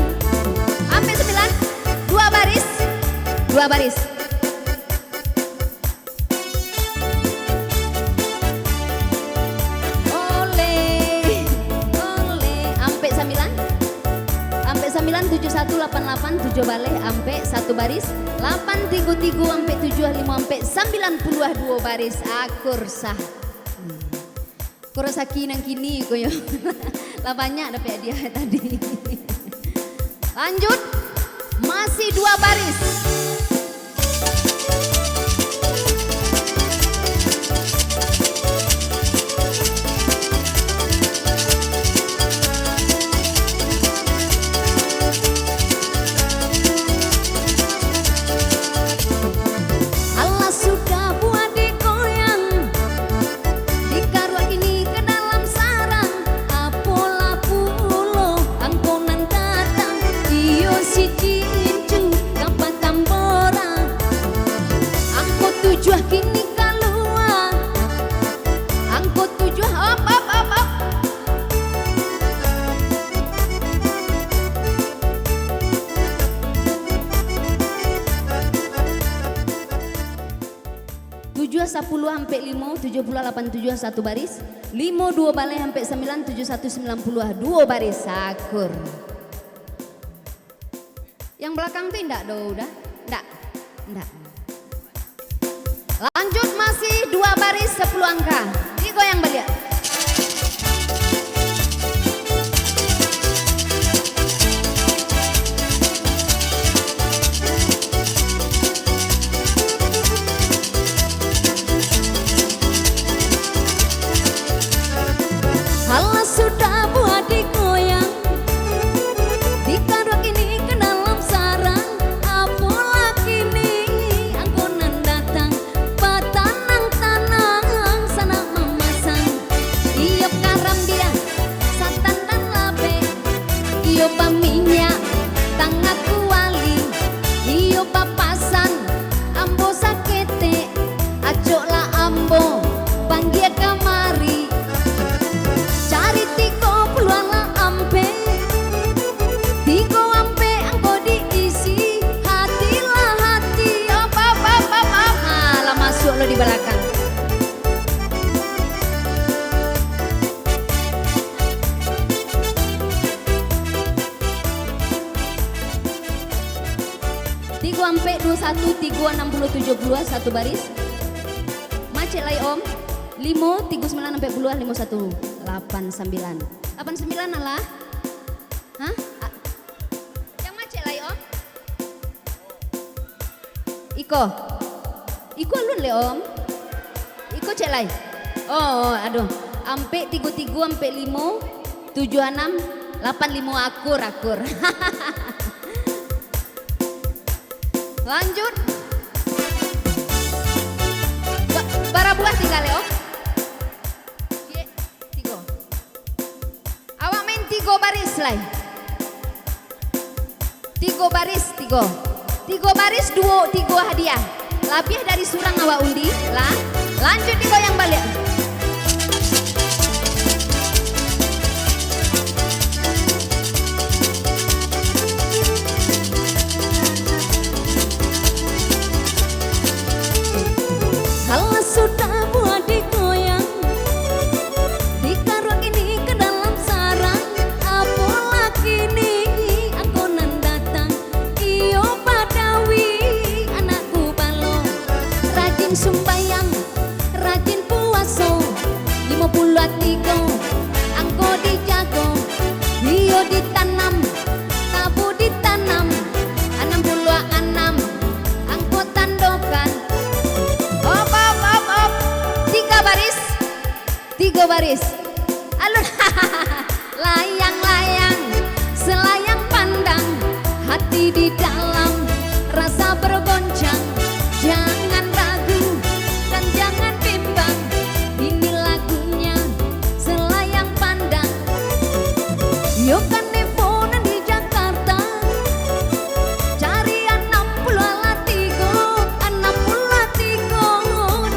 Ampe 9, 2 baris, 2 baris. Oleh, ampe 9, ampe 9 7188 7 balik, ampe 1 baris, 833 ampe 75 ampe 92 baris akur sah. Kurasa kinang kini koyo. Lah banyak dapat dia tadi. Lanjut, masih 2 baris. Allah sudah buat digoyang, dikaruak ini ke dalam sarang. Apola pulo angkonan datang, iyo si cincu kapan tambora. Angko 7 kini keluar, angko 7 op. 7 10 sampai 5 78 7 1 baris, 5 2 balik sampai 9 7 1 90 2 baris sakur. Yang belakang tuh enggak do udah? Enggak. Lanjut masih 2 baris 10 angka. Digoyang balik. Allah sudah buat digoyang, dikaruak ini ke dalam sarang. Apalagi ini angkonan datang, patanang tanah. iyo paminyak tangaku wali, iyo papasan ambo sakete, acoklah ambo panggil kamari, cari 30 ampe, 3 ampe angko diisi, hatilah hati, lah masuk lo di belakang. Tiga ampe 21 3 60 70 satu baris. Macet lagi om. 5 39 sampai 10 51 89. 89 alah. Hah? Yang macet lagi om. Iko. Iko alun le om. Iko cek lagi. Oh, aduh. Ampe 33 ampe 5 76 85 akur. Lanjut. Bara buah tinggal ya om. 3. Awak main 3 baris lah. 3 baris 3. 3 baris 2 3 hadiah. Lebih dari surang awak undi lah. Lanjut 3 yang balik. Kalau sudah buat digoyang, ditaruh ini ke dalam sarang, apalah kini aku nan datang, iyo padawi anakku balo, rajin sumbayang, rajin puaso, 53 angko dijago, iyo ditanam, tabu ditanam, 66 angko tandokan. 3 baris. Alun layang-layang, selayang pandang, hati di dalam rasa bergoncang. Jangan ragu dan jangan bimbang, ini lagunya selayang pandang. Yuk kan teleponan di Jakarta, cari 60 ala 3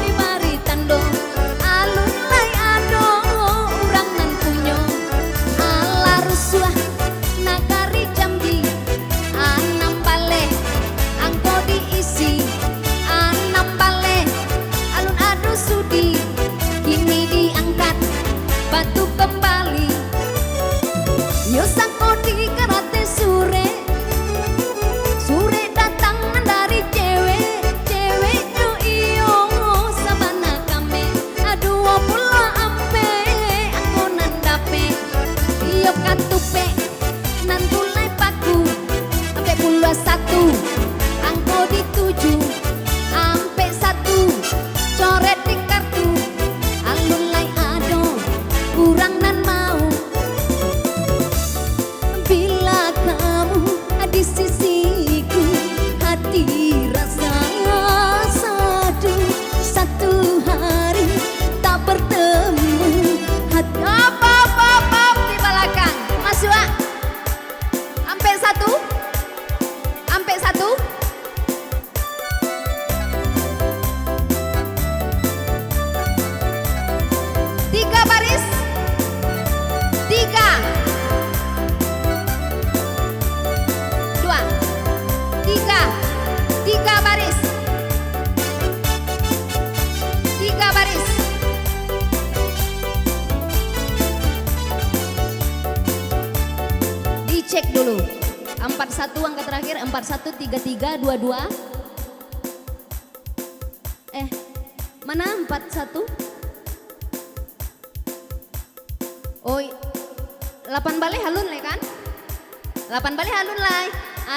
di Baritando. Alun lay ado urang nan punyo, ala rusuah nagari Jambi, 6 bale angko diisi, 6 bale alun ado sudi, kini diangkat batu kembali. Yo sangko di karate sure, sure datang dari cewek yo iyo sabana kame, 20 ampe aku nandape, iyo katupe nan tulai paku, ampe 21 angko dituju, ampe 1 coret di kartu, alun lay ado kurang nan mau. Bila kamu di sisiku, hati rasa sadu, satu hari tak bertemu. Hati apa di belakang. Masuk ah. Ampe 1. Ampe 1. 3 baris. 3 3 baris. 3 baris. Dicek dulu. 41 angka terakhir, 41 33 22. Mana 41? Oh, 8 balik halun lah kan? 8 balik halun lah.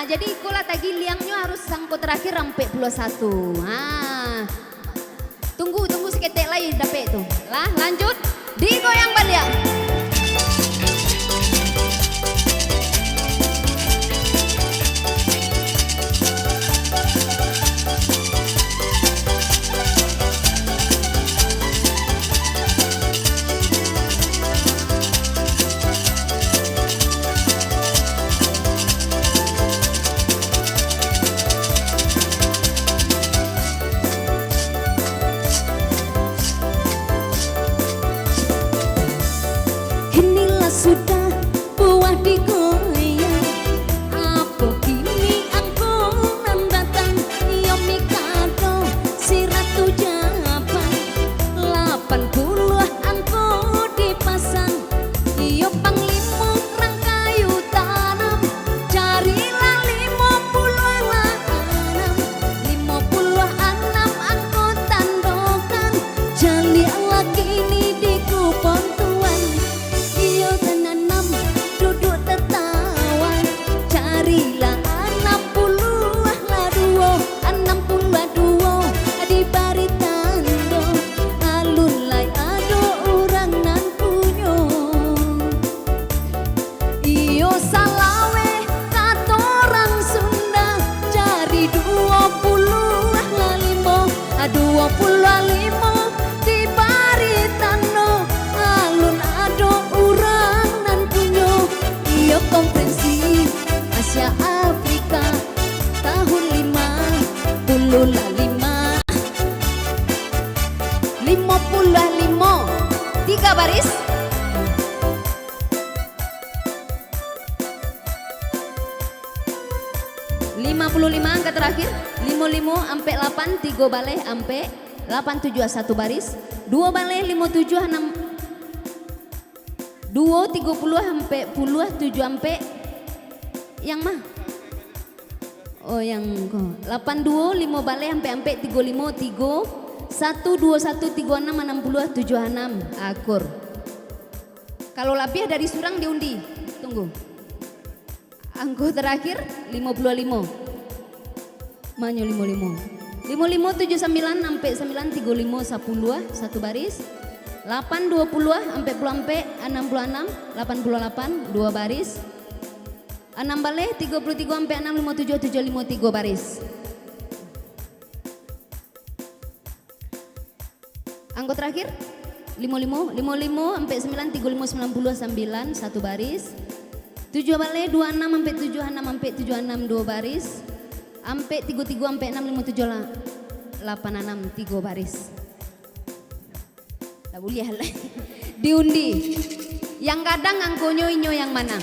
Jadi ikulah tagi liangnya harus sangkut terakhir sampai 21. Tunggu seketek lagi dapet tuh. Lah lanjut digoyang balik. konferensi Asia Afrika tahun 55 tiga baris. Angka terakhir 55 ampe 8 3 baleh ampe 87 1 baris 2 baleh 57 6 2 30 ampe 10 7 ampe yang mah oh yang 82 5 baleh ampe 35 3 1 2 1 36 60 76 akur. Kalau lebih dari surang diundi. Tunggu. Angko terakhir 55. Manyo 55 79 sampai 9 35 10 1 baris 8 20 sampai 10 sampai 66 88 2 baris 6 baleh 33 sampai 6 57 75 3 baris. Angko terakhir 55 sampai 9 35 90 9 1 baris 7 baleh 26 sampai 76 sampai 76 2 baris ampe 33 ampe 6 57 86 3 baris. Tak boleh hal diundi. Yang kadang angkonyo inyo yang mana?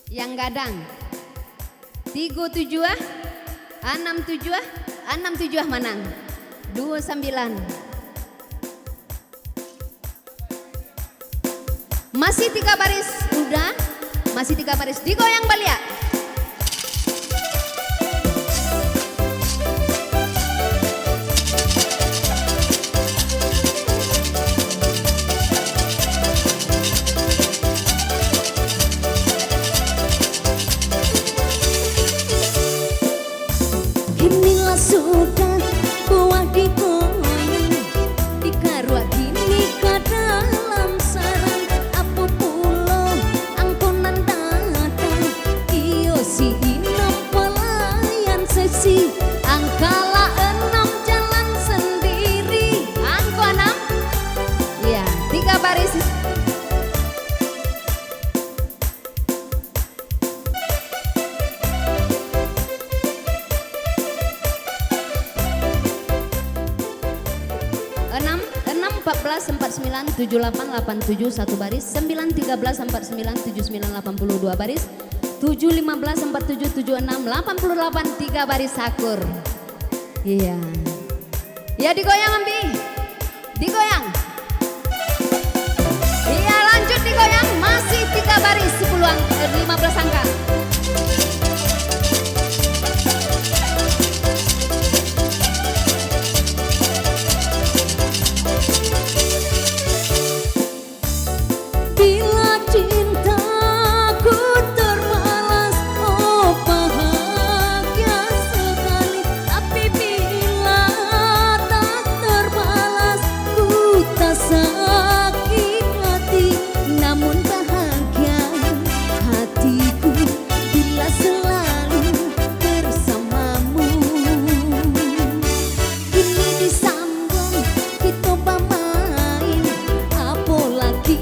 Yang kadang 37 67 mana? 29. Masih 3 baris, udah. Masih 3 baris, digoyang balik. Inilah sudah buah digoyang, dikarua gini ke dalam sarang. Si Inem pelayan sesi angkala 6 jalan sendiri. Angko 6 ya 3 baris. Enam 14 49 78 87 1 baris 9 13 49 79 82 baris 7 15 47 76 88 3 baris akur. Iya. Ya digoyang Ambi. Digoyang. Iya lanjut digoyang masih 3 baris 15 angka. Bila cintaku terbalas, oh bahagia sekali. Tapi bila tak terbalas, ku tak sakit hati. Namun bahagia hatiku bila selalu bersamamu. Kini disambung kita pamain, apalagi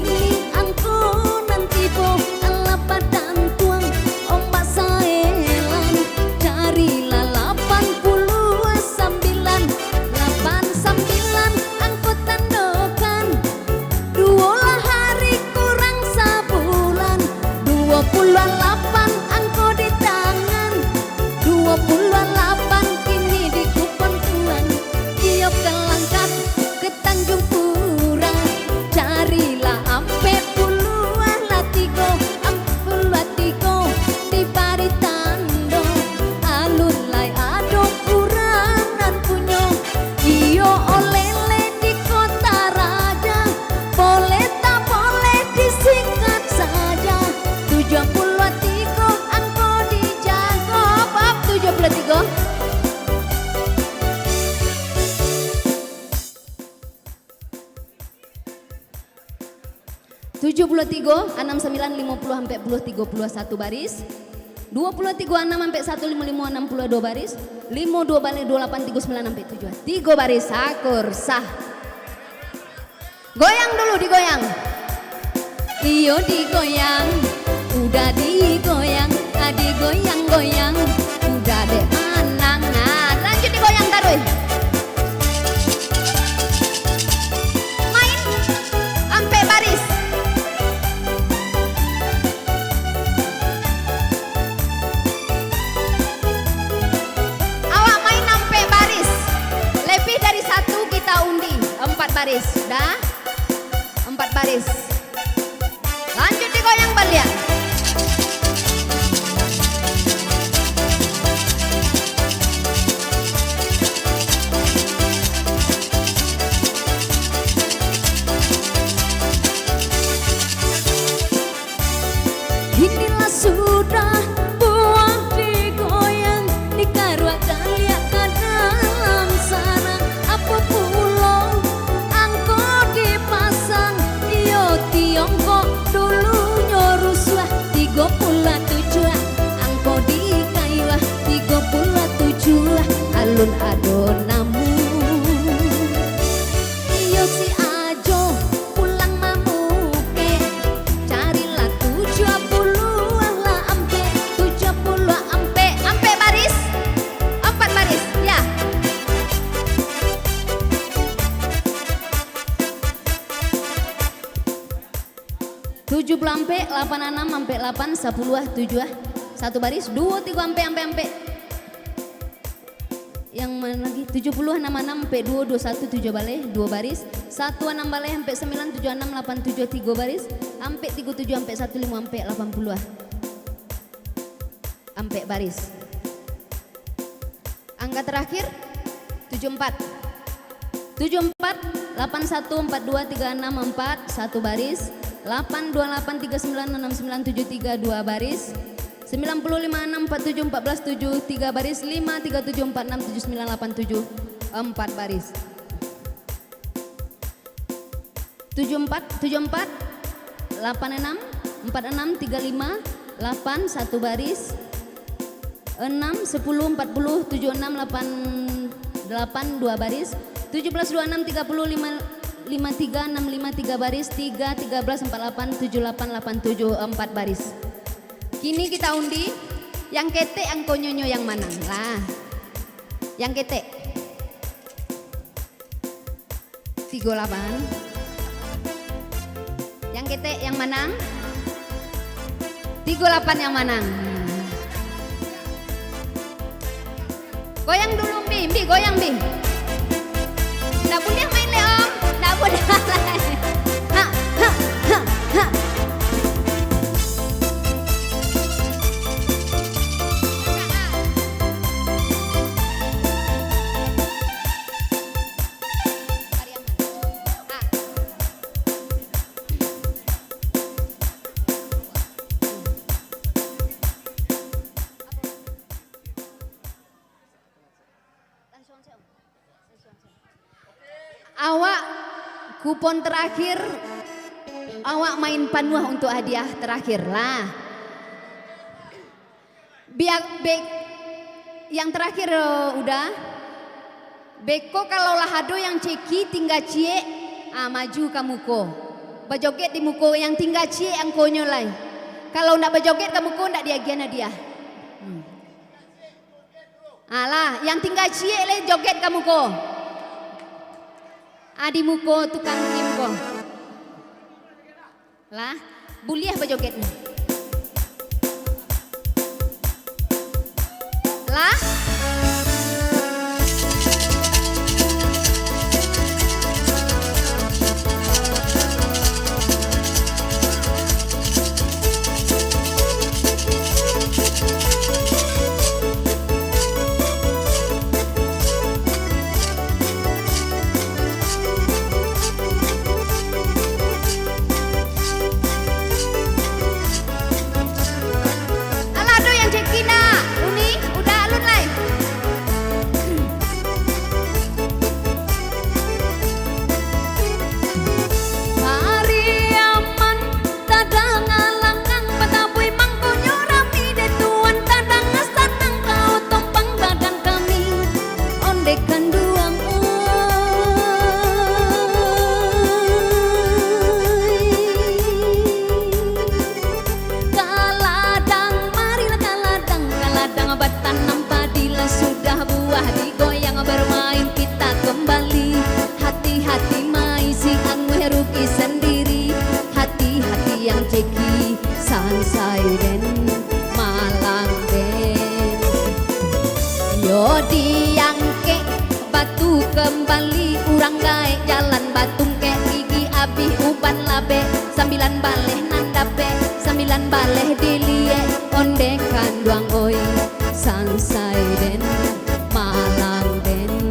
tiga 69 50 sampai 10 31 baris 20 36 sampai 155 62 baris. 52 balik 28 39 sampai 7. 3 baris sakur sah. Goyang dulu digoyang. Iyo digoyang, udah digoyang, digoyang-goyang, udah deh anang. Nah, lanjut digoyang taruh. Main sampai baris. Awak main sampai baris. Lebih dari 1 kita undi. 4 baris, dah. 4 baris. Lanjut digoyang balian. Inilah sudah buah digoyang, dikaruakan liat ke dalam sarang. Apa pulau angko dipasang, iyo tiongkok dulu nyoruslah. 37 angko di kaiwah, 37 alun adonamu. Iyo si ajo pulang mamuke, carilah 70 lah ampe, 70 ampe baris. 4 baris ya. 70 ampe, 86 ampe 8, 10 7 1 baris, 2 3 ampe. Yang mana lagi? 70 66 ampe 2 21 7 balik 2 baris, 1 6 balik ampe 9 7 6 8 7 3 baris, ampe 37 ampe 15 ampe 80 ampe baris. Angka terakhir 74 81 42 36 4 1 baris, 8 28 39 69 73 2 baris, 95 6 47 14 7 3 baris, 5 37 46 79 87 4 baris. 74 86 46 35 8 1 baris, 6 10 40 76 8 2 baris, 17 26 30 5 53 65 3 baris, 3 13 48 78 87 4 baris. Kini kita undi yang ketek yang konyonyo yang mana lah. Yang ketek 38. Yang ketek yang manang 38 yang manang. Goyang dulu Bi, goyang Bi. Nggak boleh main le om, nggak boleh. Ha, ha, ha, ha. Awak kupon terakhir, awak main panuah untuk hadiah terakhir lah. Biar yang terakhir udah. Beko kalau lahado yang ceki tinggal cie, maju kamu ko. Bajoget di muko yang tinggal cie yang konyo lai. Kalau ndak bajoget kamu ko ndak diagian hadiah. Alah, yang tinggal cie le joget kamu ko. Adi muko tukang kimko. Lah, buliah bajogetnya. Lah. Alado yang cekina, Uni, udah alun lai. Bali urang gae jalan batung ke gigi abih uban labe sambilan baleh nandape sambilan baleh dilie onde kanduang oi sansai den malang den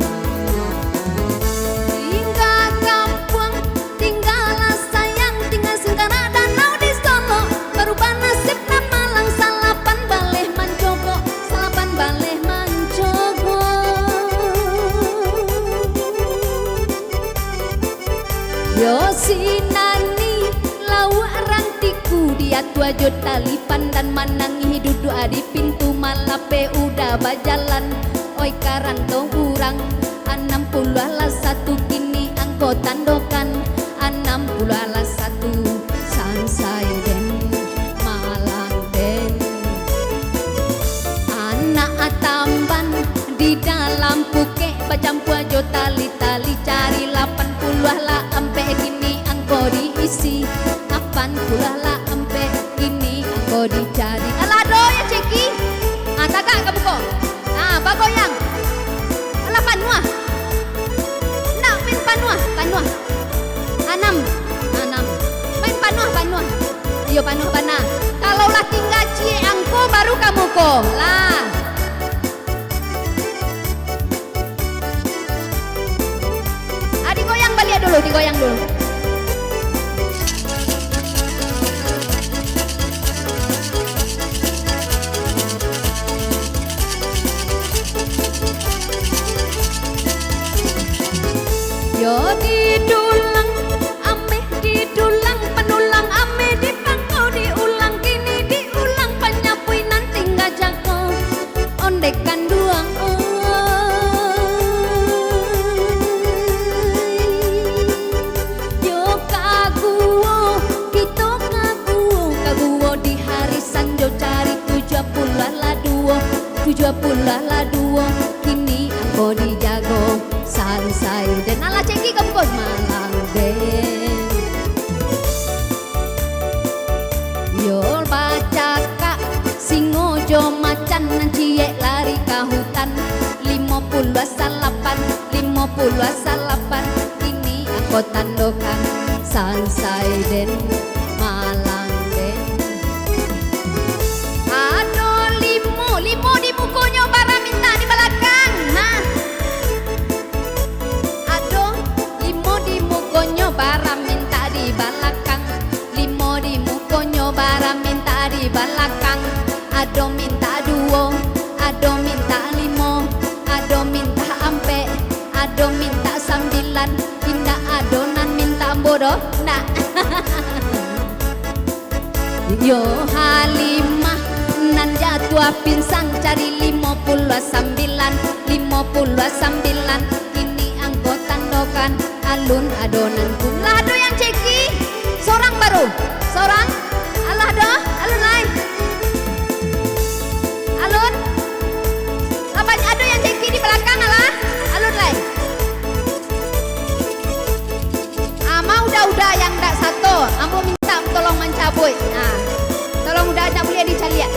tinggal kampung tinggal sayang tinggal singkara danau di Solo berubah nasib na Malang salapan baleh mancogo salapan baleh mancogo yo sinani lau rantiku dia tua jo talipan dan manangi duduk di pintu malape udah bajalan oi karanto urang 61 kini angko tandokan 61 sansai den malang den anak atamban di dalam puke bacampu ajo tali-tali cari 80 lah ampe gini angko diisi 80 lah ampe gini angko dicari alado ya ceki tagak kamu kok bagoyang ala panua nak main panua anam main panua iyo panua bana kalau lah tinggal cie angko baru kamu kok lah digoyang balik dulu digoyang dulu yo didulang ame didulang penulang ame dipangko diulang kini diulang penyapuinan tinggal jago ondekan duang yo kaguo kita kaguo di harisan jo cari 70 lah duo kini angko dijago sansai dan ala ceki kempos malang den yo baca kak singo jo macan cie lari ke hutan 50 salapan ini aku tandokan sansai den malang den ado limo di mukonya bara minta di belakang nah ado limo di mukonya bara minta di belakang limo di mukonya bara minta di belakang ado minta duo ado minta limo ado minta ampe ado minta sambilan indah adonan minta bodoh nah yo Halimah nan jatuh pinsang cari 59 ini angko tandokan alun adonan pula ado yang ceki seorang baru seorang alah do alun lain alun lapan ado yang ceki di belakang alah alun lain ama udah yang ndak satu ambo minta tolong mencabut nah tolong udah tak boleh dicaliak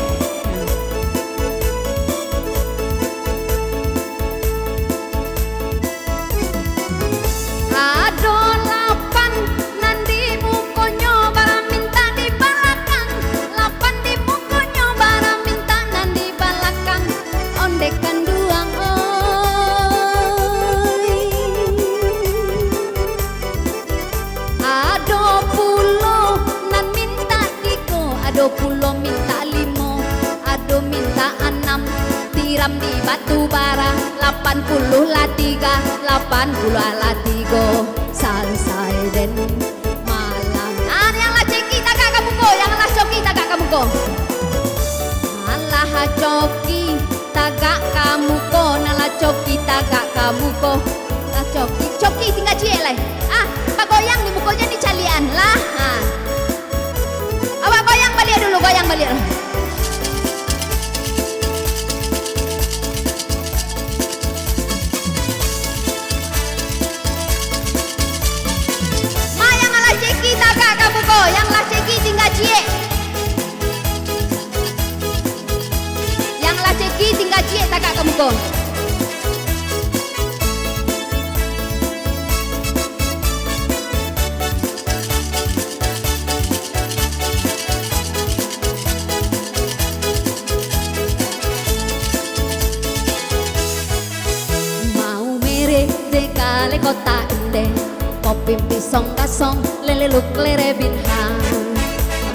ado lapan nandi mukonyo bara minta di belakang lapan di mukonyo bara minta nandi belakang ondekan duang oi ado pulo nan minta tiko ado pulo minta limo ado minta 6 tiram di batu bara 80 lah 3 sansai den malang yang lah ceki tagak kamu ko yang lah coki tagak kamu ko alah coki tagak kamu ko nalah coki tagak kamu ko lah coki tinggal cie lah pak goyang di mukonya di calian lah awak goyang balik dulu goyang balik yang lah ceki tinggal cie yang lah ceki tinggal cie tagak kamu ko Kopi pisong kasong lele luk lere binhang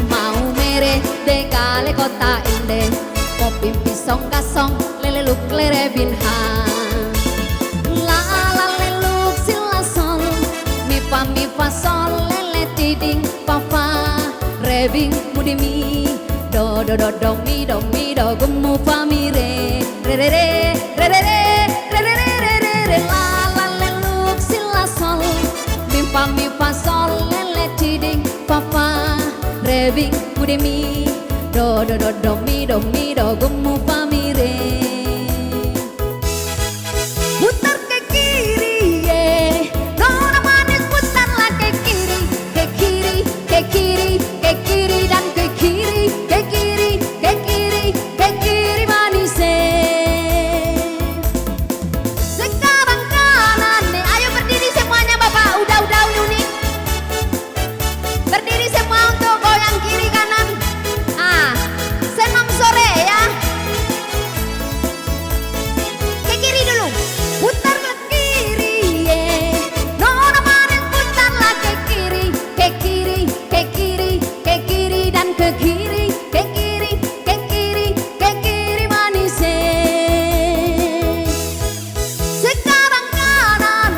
mau mere dekale kota inde kopi pisong kasong lele luk lere binhang la la leluk sila sol mi pa sol lele tiding papa rebing mudimi do do do do mi do gemu pa mi re re re re re re re re re re re re la la leluk sila sol mi fa sol lele tiding papa rebing mudimi do do do do mi do gemu pa mi re putar ke kiri ye nona manis putarlah ke kiri ke kiri ke kiri ke kiri dan ke kiri ke kiri ke kiri ke kiri manis sekarang kanan nih ayo berdiri semuanya bapak udah Yuni berdiri semua untuk goyang kiri kanan senam sore ya ke kiri dulu putar ke kiri ye nona manis putarlah ke kiri ke kiri ke kiri ke kiri dan ke kiri ke kiri ke kiri ke kiri manis sekarang kanan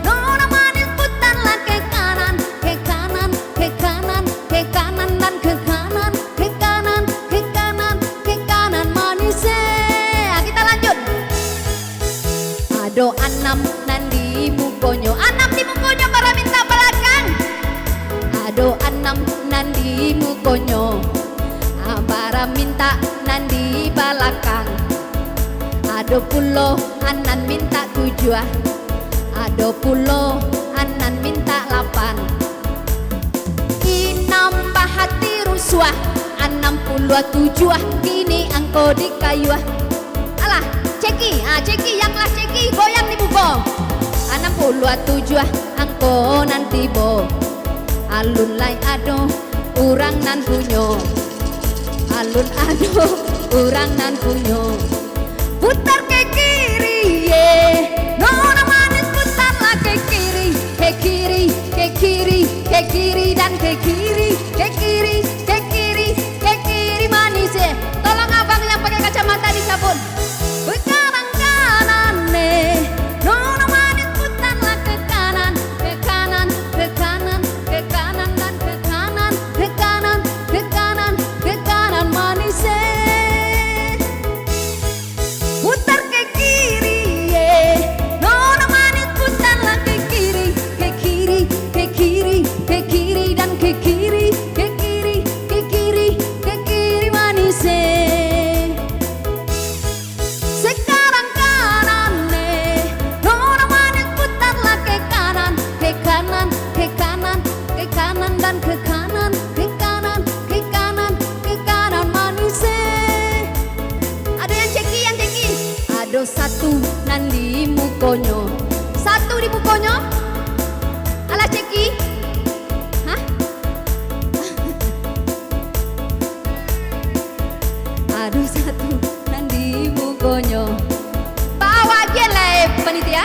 nona manis putarlah ke kanan ke kanan ke kanan ke kanan dan ke kanan ke kanan ke kanan ke kanan manis kita lanjut ado anam nandi mukonyo para minta belakang ado anam nandi mukonyo para minta nandi belakang ado pulo anan minta 7 ado pulo anan minta 8 inambah hati rusuah 67 kini angko di kayu alah ceki ceki yang kelas ceki goyang di buko 67 angko nanti bo alun lai ado urang nan punyo alun ado urang nan punyo putar ke kiri ye nona manis putarlah ke kiri ke kiri ke kiri ke kiri dan ke kiri ke kiri ke kiri ke kiri manis tolong abang yang pakai kacamata disabun sekarang kanan nona manis putarlah ke kanan ke kanan ke kanan ke kanan dan ke kanan ke kanan ke kanan ke kanan manis putar ke kiri ye nona manis putarlah ke kiri ke kiri ke kiri ke kiri dan ke kiri ke kiri ke kiri ke kiri manis sekarang kanan nona manis putarlah ke kanan ke kanan ke kanan ke kanan dan ke kanan ke kanan ke kanan ke kanan manis ada yang ceki ado satu nandi mukonyo satu di mukonyo ala ceki hah ado satu nandi mukonyo bawa gele panitia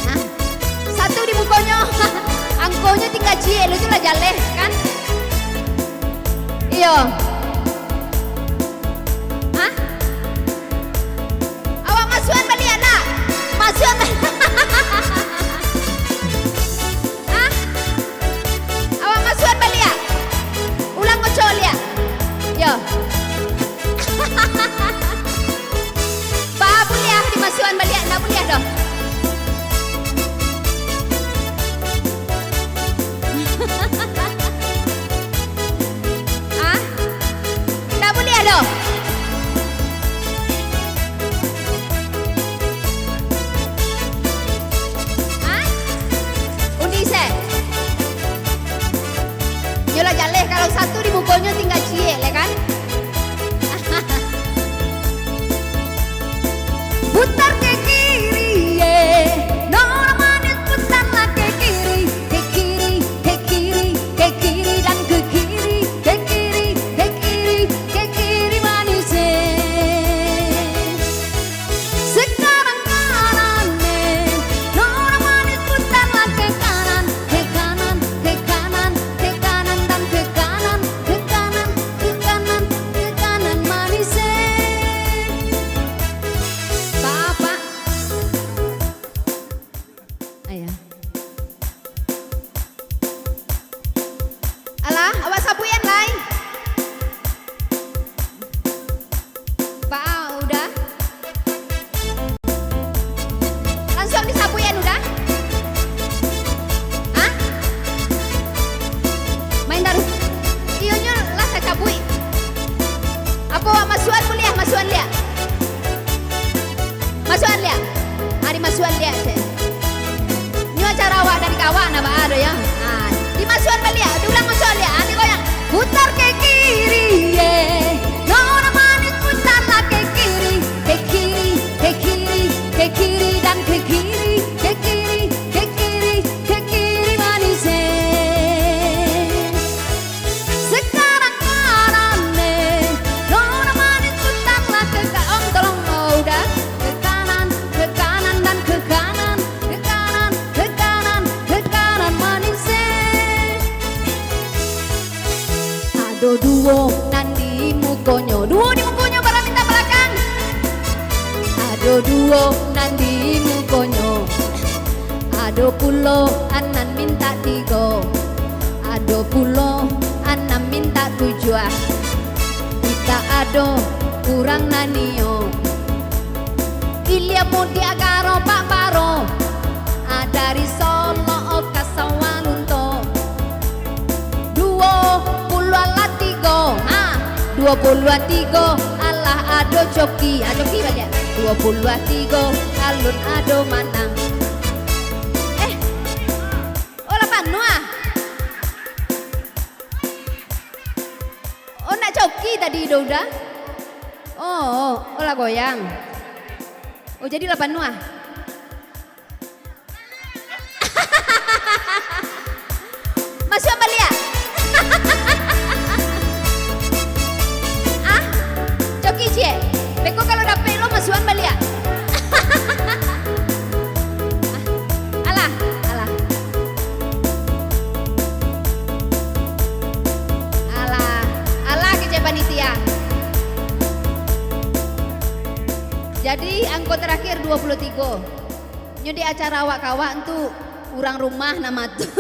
hah satu di mukonyo angkonya tinggal ciel itu lah jaleh kan iyo hah awak masukan balik nak masukan hah awak masukan balik ya ulang kocol ya yo Pak boleh dimasukkan balik nak boleh dah ah Ado duo nandi mukonyo. Duo di mukonyo para minta belakang. Ado duo nandi mukonyo. Ado pulo anan minta tiga. Ado pulo anan minta tujuh. Kita ado kurang nanio. Ilya mudia karo Pak Paro. Dari Solo ke Sawalunto. 23 Allah ado joki. Joki balik 23 alun ado manang. Oh lapan nuah. Oh nak joki tadi udah. Oh lah goyang. Oh jadi lapan nuah. Masuk apa lihat? Joki cie, beko kalau dapet lo masukan balik ya? Alah. Alah kece panitia. Jadi angkot terakhir 23. Nyudi acara awak kawak untuk urang rumah nama tuh.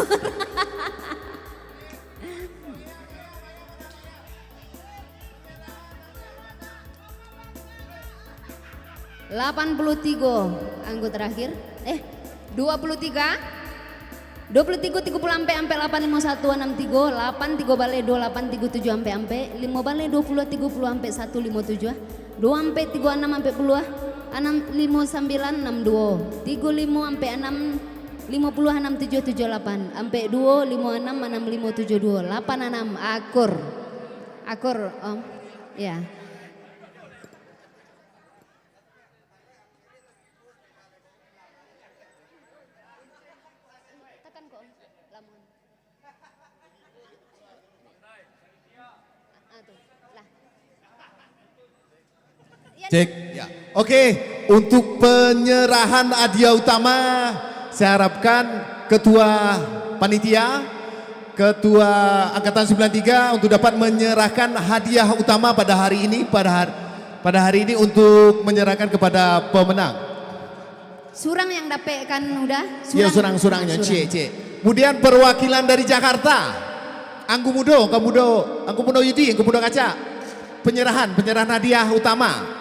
83 anggo terakhir 23 30 ampe 851 63 83 balik 28 37 ampe 5 balik 20 30 ampe 157 2 ampe 36 ampe 10 6 59 62 35 ampe 6 50 67 78 ampe 2 56 65 72 86 akur om ya. Cek. Ya. Oke, untuk penyerahan hadiah utama saya harapkan Ketua Panitia, Ketua Angkatan 93 untuk dapat menyerahkan hadiah utama pada hari ini pada hari ini untuk menyerahkan kepada pemenang. Surang yang dapat kan udah? Ya surang-surangnya, cek. Kemudian perwakilan dari Jakarta, Anggu Mudo Yudi, Anggu Mudo Kaca. Penyerahan hadiah utama.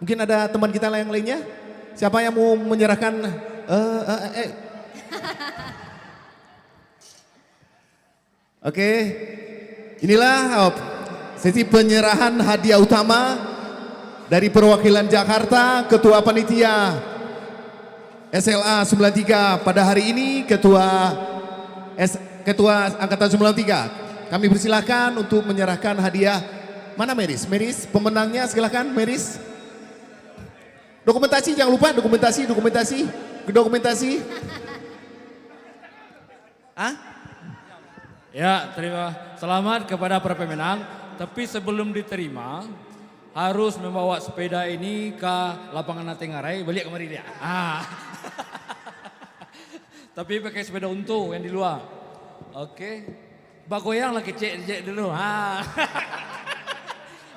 Mungkin ada teman kita yang lainnya? Siapa yang mau menyerahkan? Oke, inilah sesi penyerahan hadiah utama dari perwakilan Jakarta, Ketua Panitia SLA 93 pada hari ini, Ketua Angkatan 93. Kami persilakan untuk menyerahkan hadiah. Mana Meris? Pemenangnya silakan Meris. Dokumentasi jangan lupa, dokumentasi. Ya, selamat kepada para pemenang. Tapi sebelum diterima harus membawa sepeda ini ke lapangan Natengarai, balik kemari dia. Tapi pakai sepeda untu yang di luar. Oke. Bagoyang lagi cek dulu.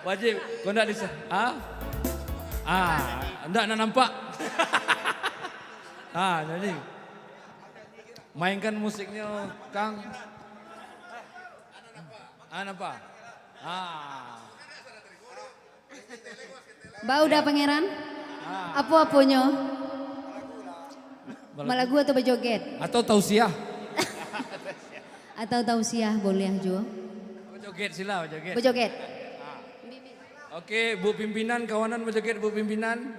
Wajib, kau enggak bisa. Enggak nampak. Jadi mainkan musiknya Kang. Nampak. Mbak udah pangeran? Apa-apanya? Malagu atau berjoget? Atau tausiah? Atau tausiah boleh juga. Berjoget sila, Berjoget. Oke, Bu Pimpinan, kawanan berjoget Bu Pimpinan.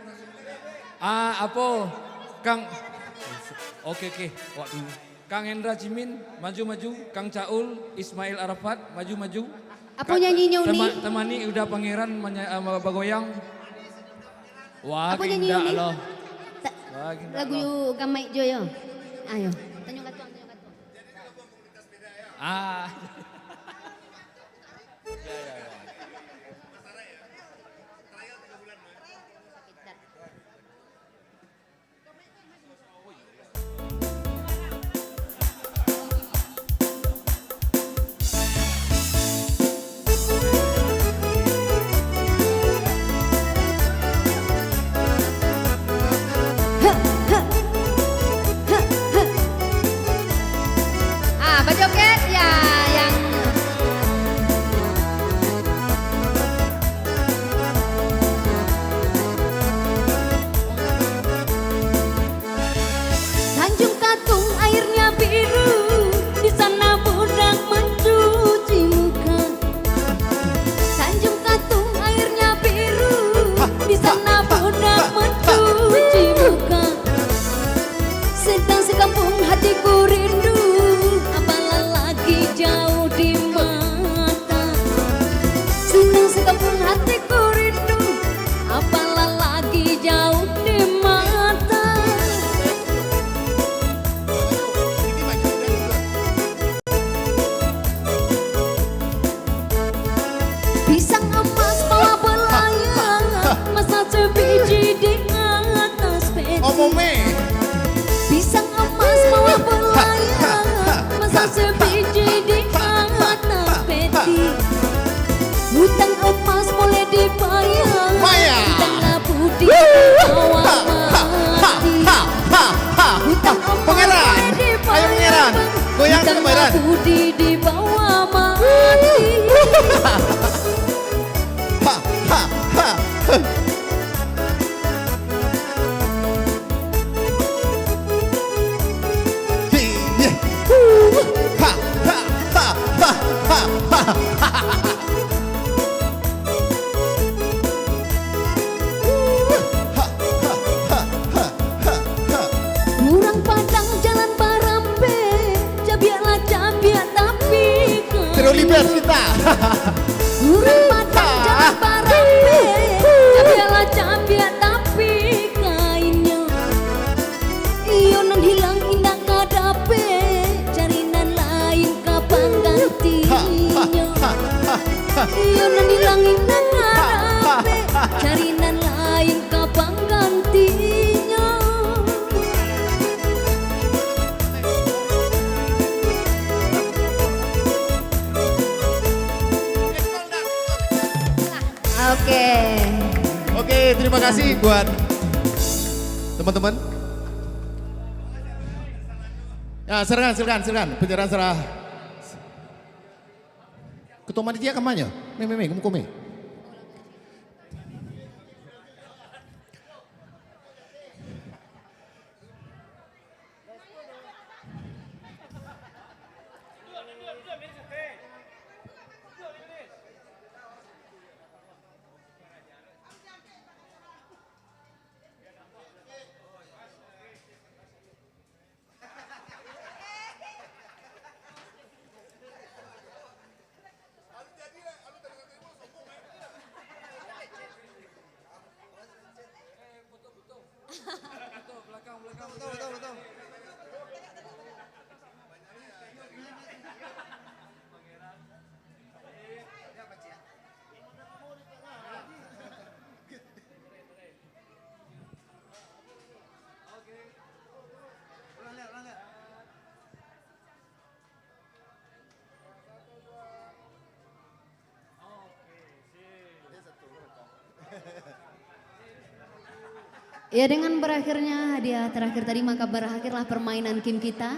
Apa? Kang. Oke. Waktu. Kang Hendra Cimin, maju. Kang Caul, Ismail Arafat, maju. Apa nyanyinya Uni? Temani udah pangeran bagoyang. Wah, apa nyanyinya Uni? loh. Lagu yuk gamai jo yo. Ayo. Tanya katuang. sekepung hatiku rindu, apalah lagi jauh di mata. Sudah sekepung hatiku rindu, apalah lagi jauh di mata. Pisang emas bawa belayangan, masa sebiji di atas peti. Pisang emas bawa belayangan, masa sebiji di atas peti. Hutang emas boleh dibayar, hutang budi bawa mati. Hutang emas boleh dibayar, hutang budi dibawa mati. Kurang padang jalan Barambe, cabiaklah cabiak tapi Terolibas kita. kurang padang jalan Barambe, cabiaklah cabiak tapi kainnya. Iyo nan hilang indah kadape, carinan lain kapan gantinya. Iyo nan hilang indah kadape, carinan lain kapan gantinya. Oke. Oke, terima kasih buat teman-teman. Ya, silakan. Penyerahan serah. Ketua Panitia kampanye. Kume. Ya, dengan berakhirnya hadiah terakhir tadi maka berakhirlah permainan game kita.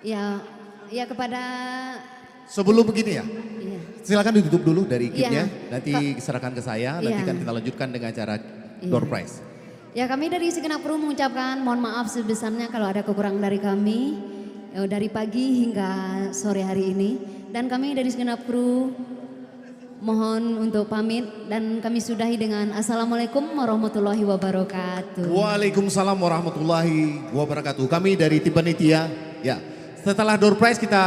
Ya kepada Sebelum begini ya, ya, silakan ditutup dulu dari Iya. gamenya. Nanti serahkan ke saya, nanti Iya. kan kita lanjutkan dengan cara door prize. Ya, kami dari segenap kru mengucapkan mohon maaf sebesarnya kalau ada kekurangan dari kami dari pagi hingga sore hari ini. Dan kami dari segenap kru mohon untuk pamit dan kami sudahi dengan Assalamualaikum warahmatullahi wabarakatuh. Waalaikumsalam warahmatullahi wabarakatuh. Kami dari tim panitia, ya setelah door prize kita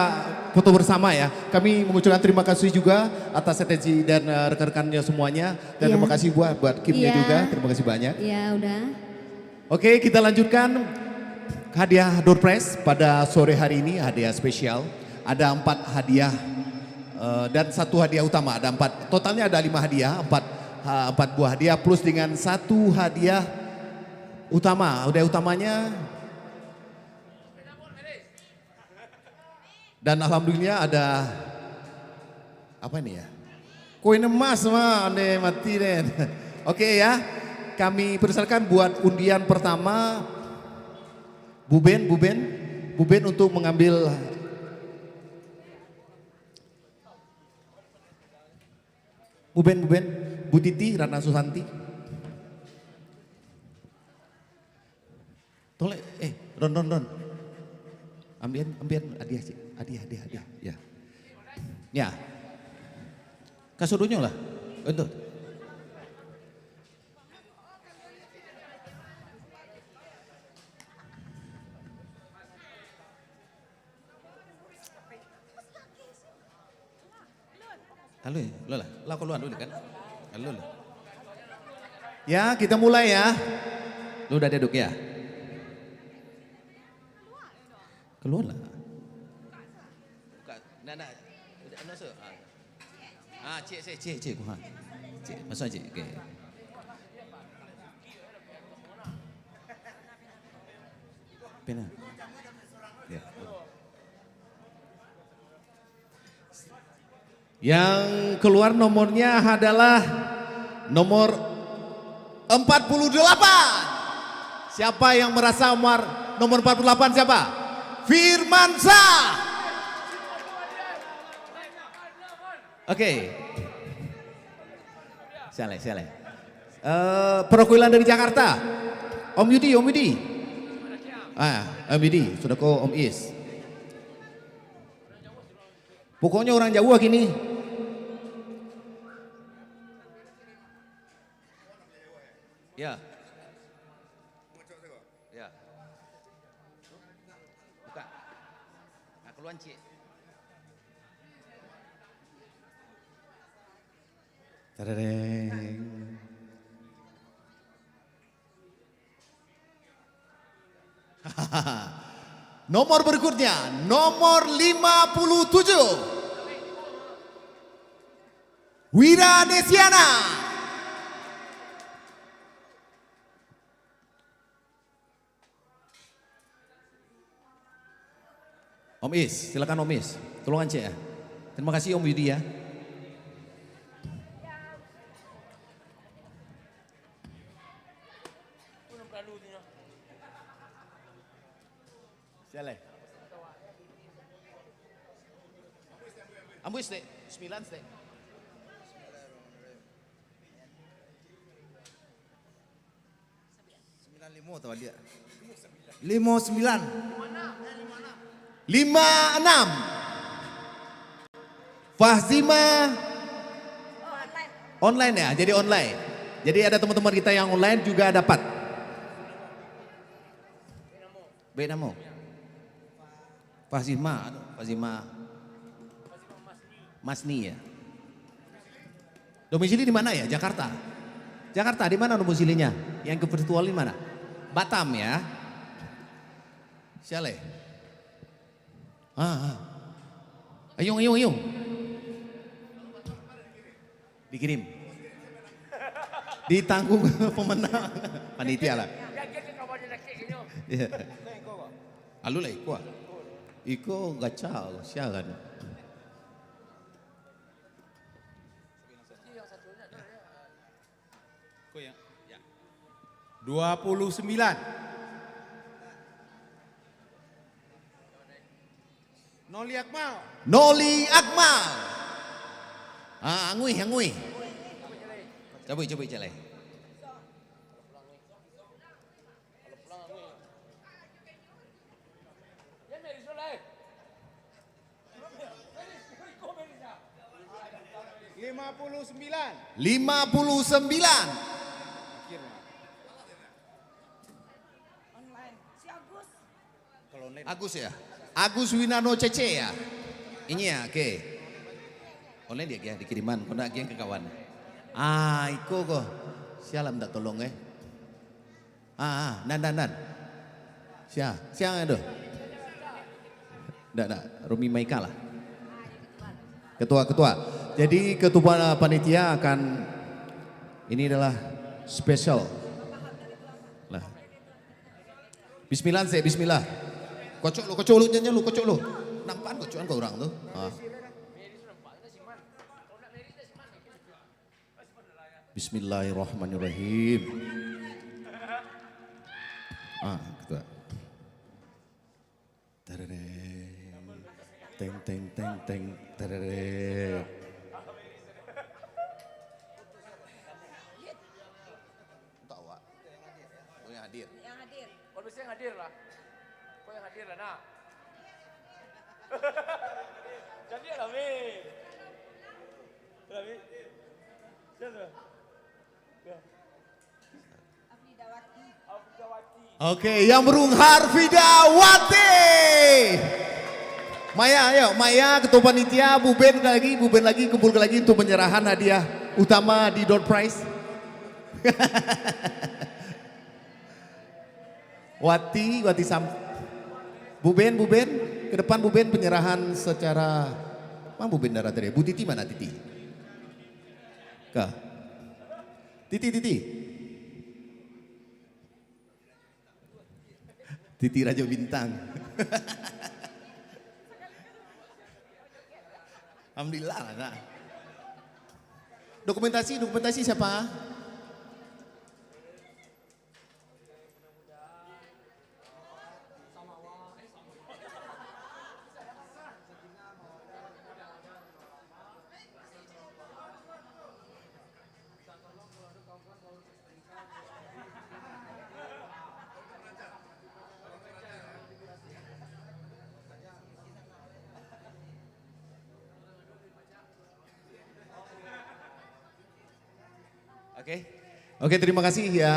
foto bersama ya. Kami mengucapkan terima kasih juga atas atensi dan rekan-rekannya semuanya. Dan Iya. terima kasih buat Kimnya Iya. juga, terima kasih banyak. Ya udah. Oke, kita lanjutkan hadiah door prize pada sore hari ini, hadiah spesial. Ada 4 hadiah dan 1 hadiah utama, ada 4. Totalnya ada 5 hadiah, 4 buah hadiah plus dengan 1 hadiah utama. Hadiah utamanya dan alhamdulillah ada apa ini ya? Koin emas mah, ane mati den. Oke ya, kami persilakan buat undian pertama Bu Ben untuk mengambil Bu Ben, Bu Titi, Ratna Susanti. Toleh, Ron. Ambian hadiah sih, hadiah, ya. Ya. Kasurunya lah, untuk. Halo, lah, keluar dulu kan? Halo. Ya, kita mulai ya. Lu udah duduk ya? Keluar lah. Buka, nah, cik, kuhan. Cik, masuk cik, okey. Pena. Ya. Yang keluar nomornya adalah nomor 48. Siapa yang merasa nomor 48 siapa? Firmansyah. Oke. Siale. Perwakilan dari Jakarta. Om Yudi. Om Yudi, sudah kau Om Is. Pokoknya orang Jawa gini. Ya. Ya. Buka. Nah, keluar cik. Tadadeng. Nomor berikutnya, nomor 57. Wira Desiana. Om Is, silakan Om Is. Tolong cek ya. Terima kasih Om Yudi ya. Siale. Ambus deh, 9 deh. Lima tahu dia. 59. 56. Fahzima online ya, jadi online. Jadi ada teman-teman kita yang online juga dapat. Benamo. Fahzima Masni ya. Domisili di mana ya? Jakarta. Jakarta di mana domisilinya? Yang ke virtual di mana? Batam ya. Siale. Ayung. Dikirim. Ditanggung pemenang. Panitia lah. Iya. Alu lah iko. Iko gacau, sialan. Ko ya. 29. Noli Akmal. Angui. Coba cale. Lima puluh sembilan. Agus ya? Agus Winano Cece ya? Ini ya, oke. Online dia ya, dikiriman, kau nak yang ke kawan. Iko kok. Sialam tak tolong nan. Siang aduh. Ndak, Rumi Maika lah. Ketua. Jadi ketua panitia akan, ini adalah spesial. Lah. Bismillah. Kocok lu nyanyi lu. Nampan kocokan ke orang tuh. Bismillahirrahmanirrahim. Ketua. Teng. Tahu ah. Kau yang hadir. Kau mesti yang hadir lah. Kau yang hadir lah nak. Jadi lah Mi. Oke, yang berung Harfidawati. Maya, ayo, Maya, ketua panitia, Bu Ben lagi, kumpulkan lagi untuk penyerahan hadiah utama di door prize. Wati Sam. Bu Ben, ke depan Bu Ben penyerahan secara, mana Bu Ben darah tadi? Bu Titi mana Titi? Kah? Titi. Titi Raja Bintang. Alhamdulillah lah. Nah. Dokumentasi siapa? Oke, terima kasih ya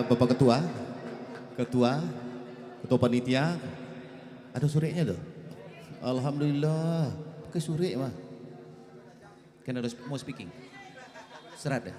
Bapak Ketua Panitia. Ada suriknya tuh. Alhamdulillah. Pakai surik mah. Kan ada mau speaking. Serat.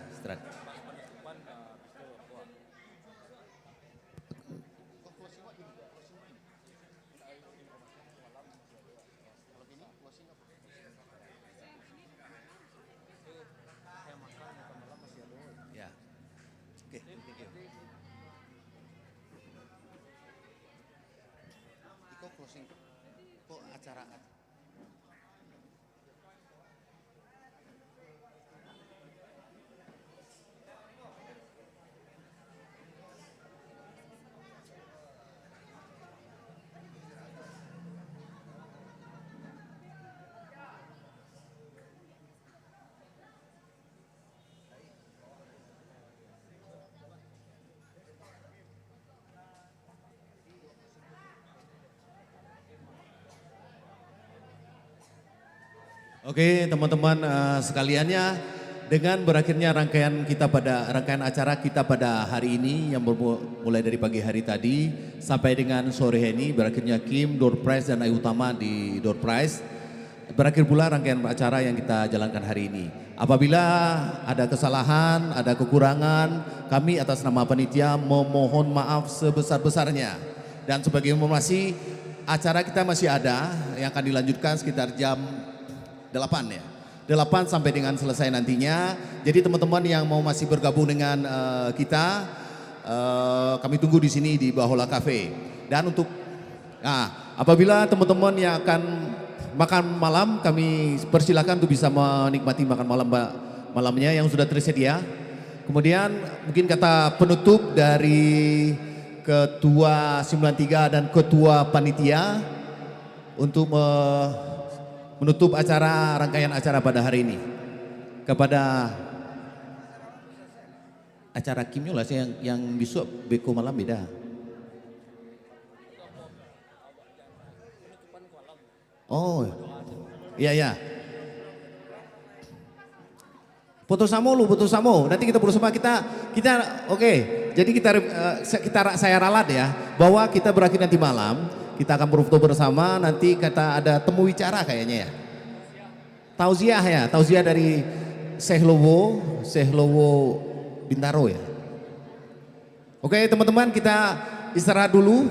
Oke teman-teman sekaliannya, dengan berakhirnya rangkaian acara kita pada hari ini yang mulai dari pagi hari tadi sampai dengan sore ini, berakhirnya Kim, door prize dan Ayu Utama di door prize. Berakhir pula rangkaian acara yang kita jalankan hari ini. Apabila ada kesalahan, ada kekurangan, kami atas nama panitia memohon maaf sebesar-besarnya. Dan sebagai informasi, acara kita masih ada yang akan dilanjutkan sekitar jam 8 ya. 8 sampai dengan selesai nantinya. Jadi teman-teman yang mau masih bergabung dengan kita, kami tunggu di sini di Bahola Cafe. Dan apabila teman-teman yang akan makan malam, kami persilakan untuk bisa menikmati makan malamnya yang sudah tersedia. Kemudian mungkin kata penutup dari Ketua 93 dan Ketua Panitia untuk menutup rangkaian acara pada hari ini. Kepada acara Kimnya lah yang besok beko malam beda. Oh, iya. Foto samo. Nanti kita bersama kita oke. Jadi saya ralat ya bahwa kita berakhir nanti malam. Kita akan berfoto bersama, nanti ada temu bicara kayaknya ya. Tauziah dari Sehlowo Bintaro ya. Oke teman-teman, kita istirahat dulu.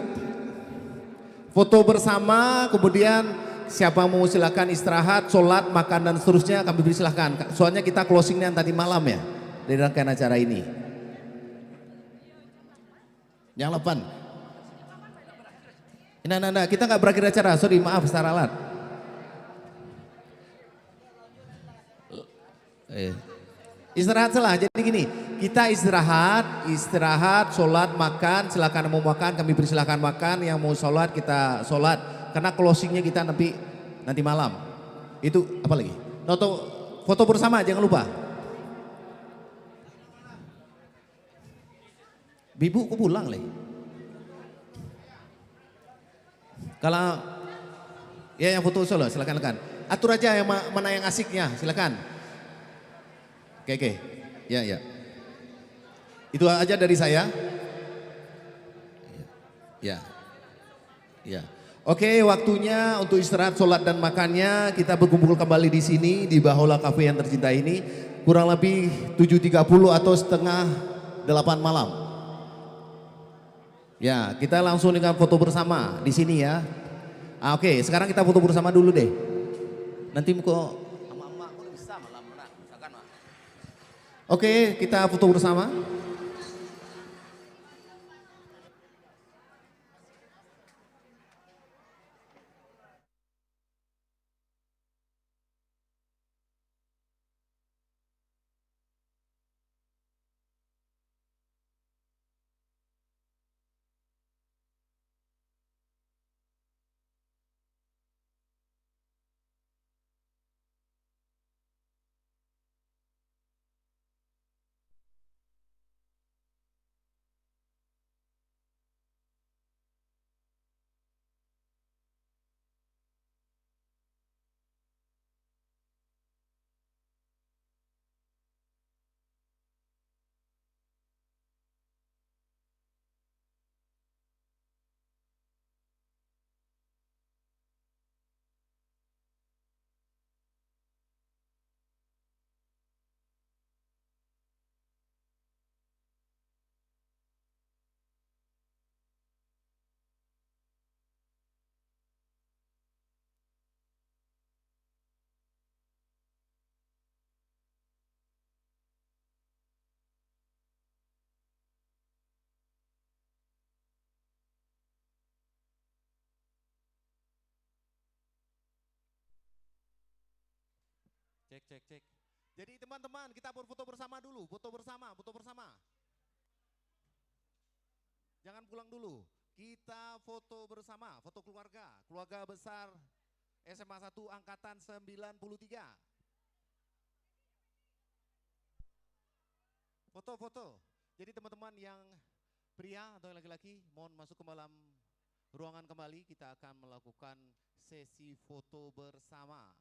Foto bersama, kemudian siapa mau silakan istirahat, sholat, makan dan seterusnya kami beri silahkan. Soalnya kita closingnya tadi malam ya, dari rangkaian acara ini. Yang 8. Nah, kita nggak berakhir acara, sorry maaf secara alat. Istirahat salah, jadi gini, kita istirahat, sholat, makan, silakan mau makan, kami beri silakan makan, yang mau sholat kita sholat, karena closingnya kita nanti malam. Itu apa lagi? Foto bersama, jangan lupa. Bibu kok pulang leh? Kalau ya yang foto solo silakan. Atur aja yang mana yang asiknya, silakan. Oke. Ya. Itu aja dari saya. Ya. Oke, waktunya untuk istirahat, sholat dan makannya. Kita berkumpul kembali di sini di Bahola Cafe yang tercinta ini. Kurang lebih 7.30 atau setengah 8 malam. Ya, kita langsung dengan foto bersama di sini ya. Oke, sekarang kita foto bersama dulu deh. Nanti kok. Oke, kita foto bersama. Cek. Jadi teman-teman kita berfoto bersama dulu, foto bersama. Jangan pulang dulu, kita foto bersama, foto keluarga besar SMA 1 Angkatan 93. Foto. Jadi teman-teman yang pria atau yang laki-laki mohon masuk ke dalam ruangan kembali, kita akan melakukan sesi foto bersama.